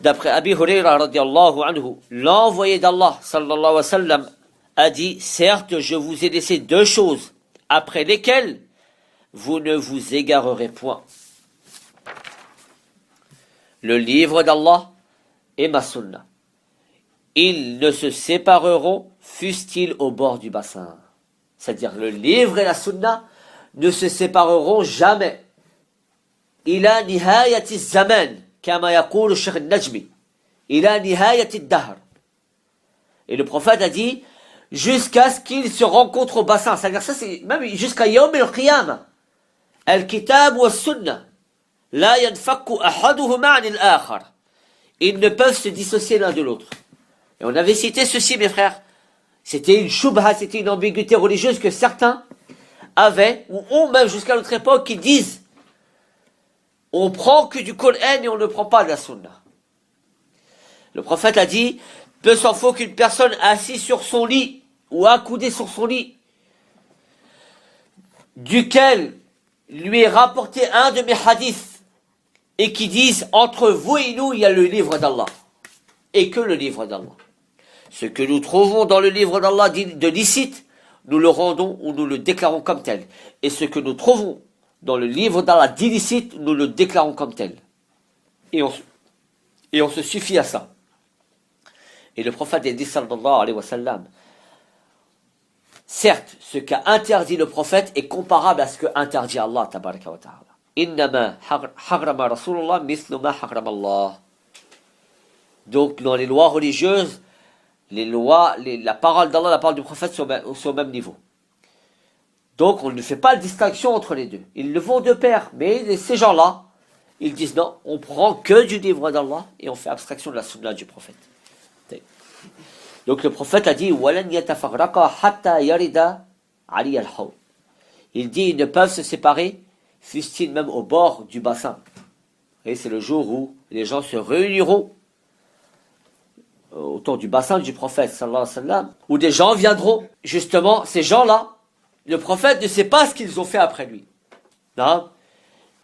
S2: D'après Abi Hurayra radiallahu anhu, l'envoyé d'Allah sallallahu alayhi wa sallam a dit, certes je vous ai laissé deux choses après lesquelles vous ne vous égarerez point. Le livre d'Allah et ma sunna. Ils ne se sépareront, fussent-ils au bord du bassin. C'est-à-dire le livre et la sunna ne se sépareront jamais. Ila nihayati zaman, kama yaqulu Shaykh al-Najmi. Ila nihayati ad-dahr. Et le prophète a dit, jusqu'à ce qu'ils se rencontrent au bassin. C'est-à-dire ça, c'est même jusqu'à Yawm al-Qiyamah. Al-Kitab wa sunna. La yanfakku ahaduhuma anil akhar. Ils ne peuvent se dissocier l'un de l'autre. Et on avait cité ceci, mes frères. C'était une shubha, c'était une ambiguïté religieuse que certains avaient, ou ont même jusqu'à notre époque, qui disent on prend que du Coran et on ne prend pas de la sunna. Le prophète a dit, peu s'en faut qu'une personne assise sur son lit, ou accoudée sur son lit, duquel lui est rapporté un de mes hadiths, et qui disent, entre vous et nous, il y a le livre d'Allah. Et que le livre d'Allah. Ce que nous trouvons dans le livre d'Allah de licite, nous le rendons ou nous le déclarons comme tel. Et ce que nous trouvons dans le livre d'Allah d'illicite, nous le déclarons comme tel. Et on se suffit à ça. Et le prophète a dit, sallallahu alayhi wa sallam, certes, ce qu'a interdit le prophète est comparable à ce que interdit Allah, tabaraka wa ta'ala. Innama harrama Rasulullah mithlu ma harrama Allah. Donc, dans les lois religieuses, la parole d'Allah, la parole du prophète sont au même niveau. Donc, on ne fait pas la distinction entre les deux. Ils le vont de pair. Mais ces gens-là, ils disent non, on prend que du livre d'Allah et on fait abstraction de la sunna du prophète. Donc, le prophète a dit وَلَنْ يَتَفَرَّقَا حَتَّى يَرِدَ عَلِيَ الْحَوْض. Il dit ils ne peuvent se séparer, fussent-ils même au bord du bassin. Et c'est le jour où les gens se réuniront autour du bassin du prophète, sallallahu alayhi wa sallam, où des gens viendront, justement, ces gens-là, le prophète ne sait pas ce qu'ils ont fait après lui. Non.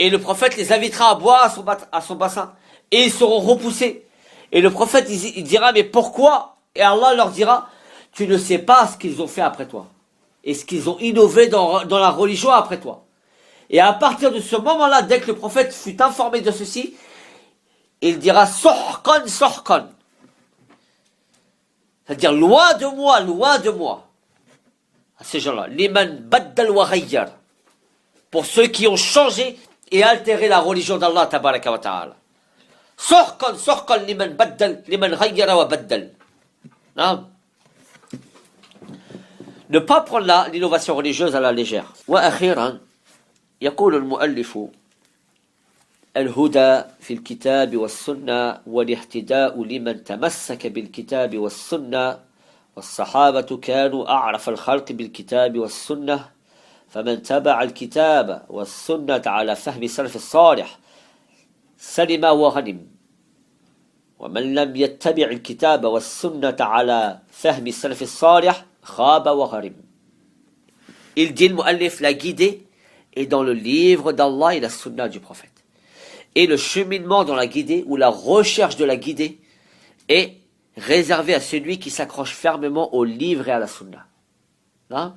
S2: Et le prophète les invitera à boire à son bassin. Et ils seront repoussés. Et le prophète, il dira, mais pourquoi? Et Allah leur dira, tu ne sais pas ce qu'ils ont fait après toi. Et ce qu'ils ont innové dans la religion après toi. Et à partir de ce moment-là, dès que le prophète fut informé de ceci, il dira, Sohkan, Sohkan. C'est-à-dire, loin de moi, loin de moi. À ces gens-là. Liman baddal wa ghayyar. Pour ceux qui ont changé et altéré la religion d'Allah, tabaraka wa ta'ala. Sohkan, Sohkan, liman baddal, liman ghayyara wa baddal. Non. Ne pas prendre l'innovation religieuse à la légère. وأخيرا يقول المؤلف الهدى في الكتاب والسنة والاهتداء لمن تمسك بالكتاب والسنة والصحابة كانوا أعرف الخلق بالكتاب والسنة فمن تبع الكتاب والسنة على فهم سلف الصالح سلم وغنم ومن لم يتبع الكتاب والسنة على فهم سلف الصالح خاب وغرم. Il dit le mu'allif, la guidée est dans le livre d'Allah et la sunna du prophète. Et le cheminement dans la guidée ou la recherche de la guidée est réservé à celui qui s'accroche fermement au livre et à la sunna. Hein?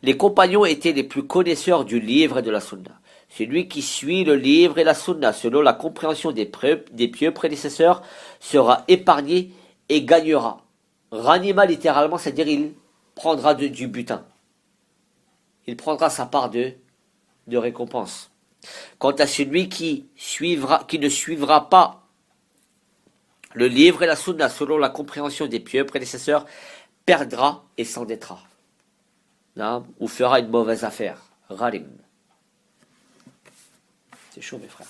S2: Les compagnons étaient les plus connaisseurs du livre et de la sunna. Celui qui suit le livre et la sunna selon la compréhension des pieux prédécesseurs sera épargné et gagnera. Ranima littéralement, c'est-à-dire il prendra du butin. Il prendra sa part de récompense. Quant à celui qui ne suivra pas le livre et la sunna selon la compréhension des pieux prédécesseurs, perdra et s'endettera. Ou fera une mauvaise affaire. Gharim. C'est chaud mes frères.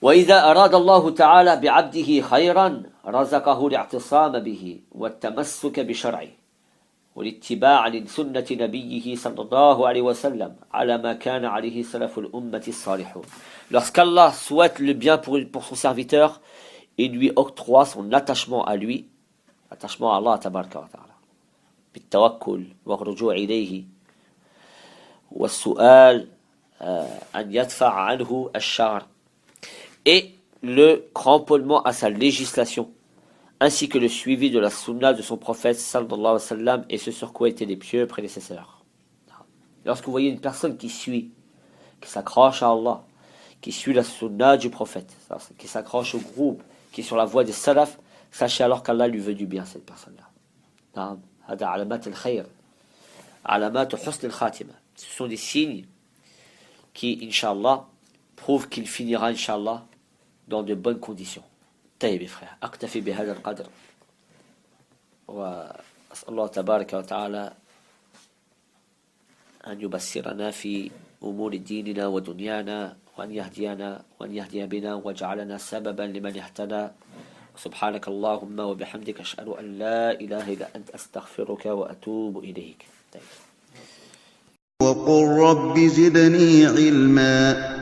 S2: وإذا أراد الله تعالى بعبده خيرا رزقه الاعتصام به والتمسك بشرعه والاتباع لسنة نبيه صلى الله عليه وسلم على ما كان عليه سلف الأمة الصالحون. Lorsqu'Allah souhaite le bien pour son serviteur, il lui octroie son attachement à lui, attachement à Allah tabaraka wa ta'ala, بالتوكل والرجوع إليه والسؤال أن يدفع عنه الشر et le cramponnement à sa législation, ainsi que le suivi de la sunna de son prophète sallallahu alayhi wa sallam et ce sur quoi étaient les pieux prédécesseurs. Lorsque vous voyez une personne qui suit, qui s'accroche à Allah, qui suit la sunna du prophète, qui s'accroche au groupe, qui est sur la voie des salaf, sachez alors qu'Allah lui veut du bien, cette personne-là. Ce sont des signes qui, Inch'Allah, prouvent qu'il finira, Inch'Allah, dans de bonnes conditions. طيب frère, أكتفي بهذا القدر وأسأل الله تبارك وتعالى أن يبصرنا في أمور ديننا ودنيانا وأن يهدينا وأن يهدي بنا وجعلنا سببا لمن اهتدى. سبحانك اللهم وبحمدك أشهد أن لا إله إلا أنت أستغفرك وأتوب إليك.
S1: وقل رب زدني علما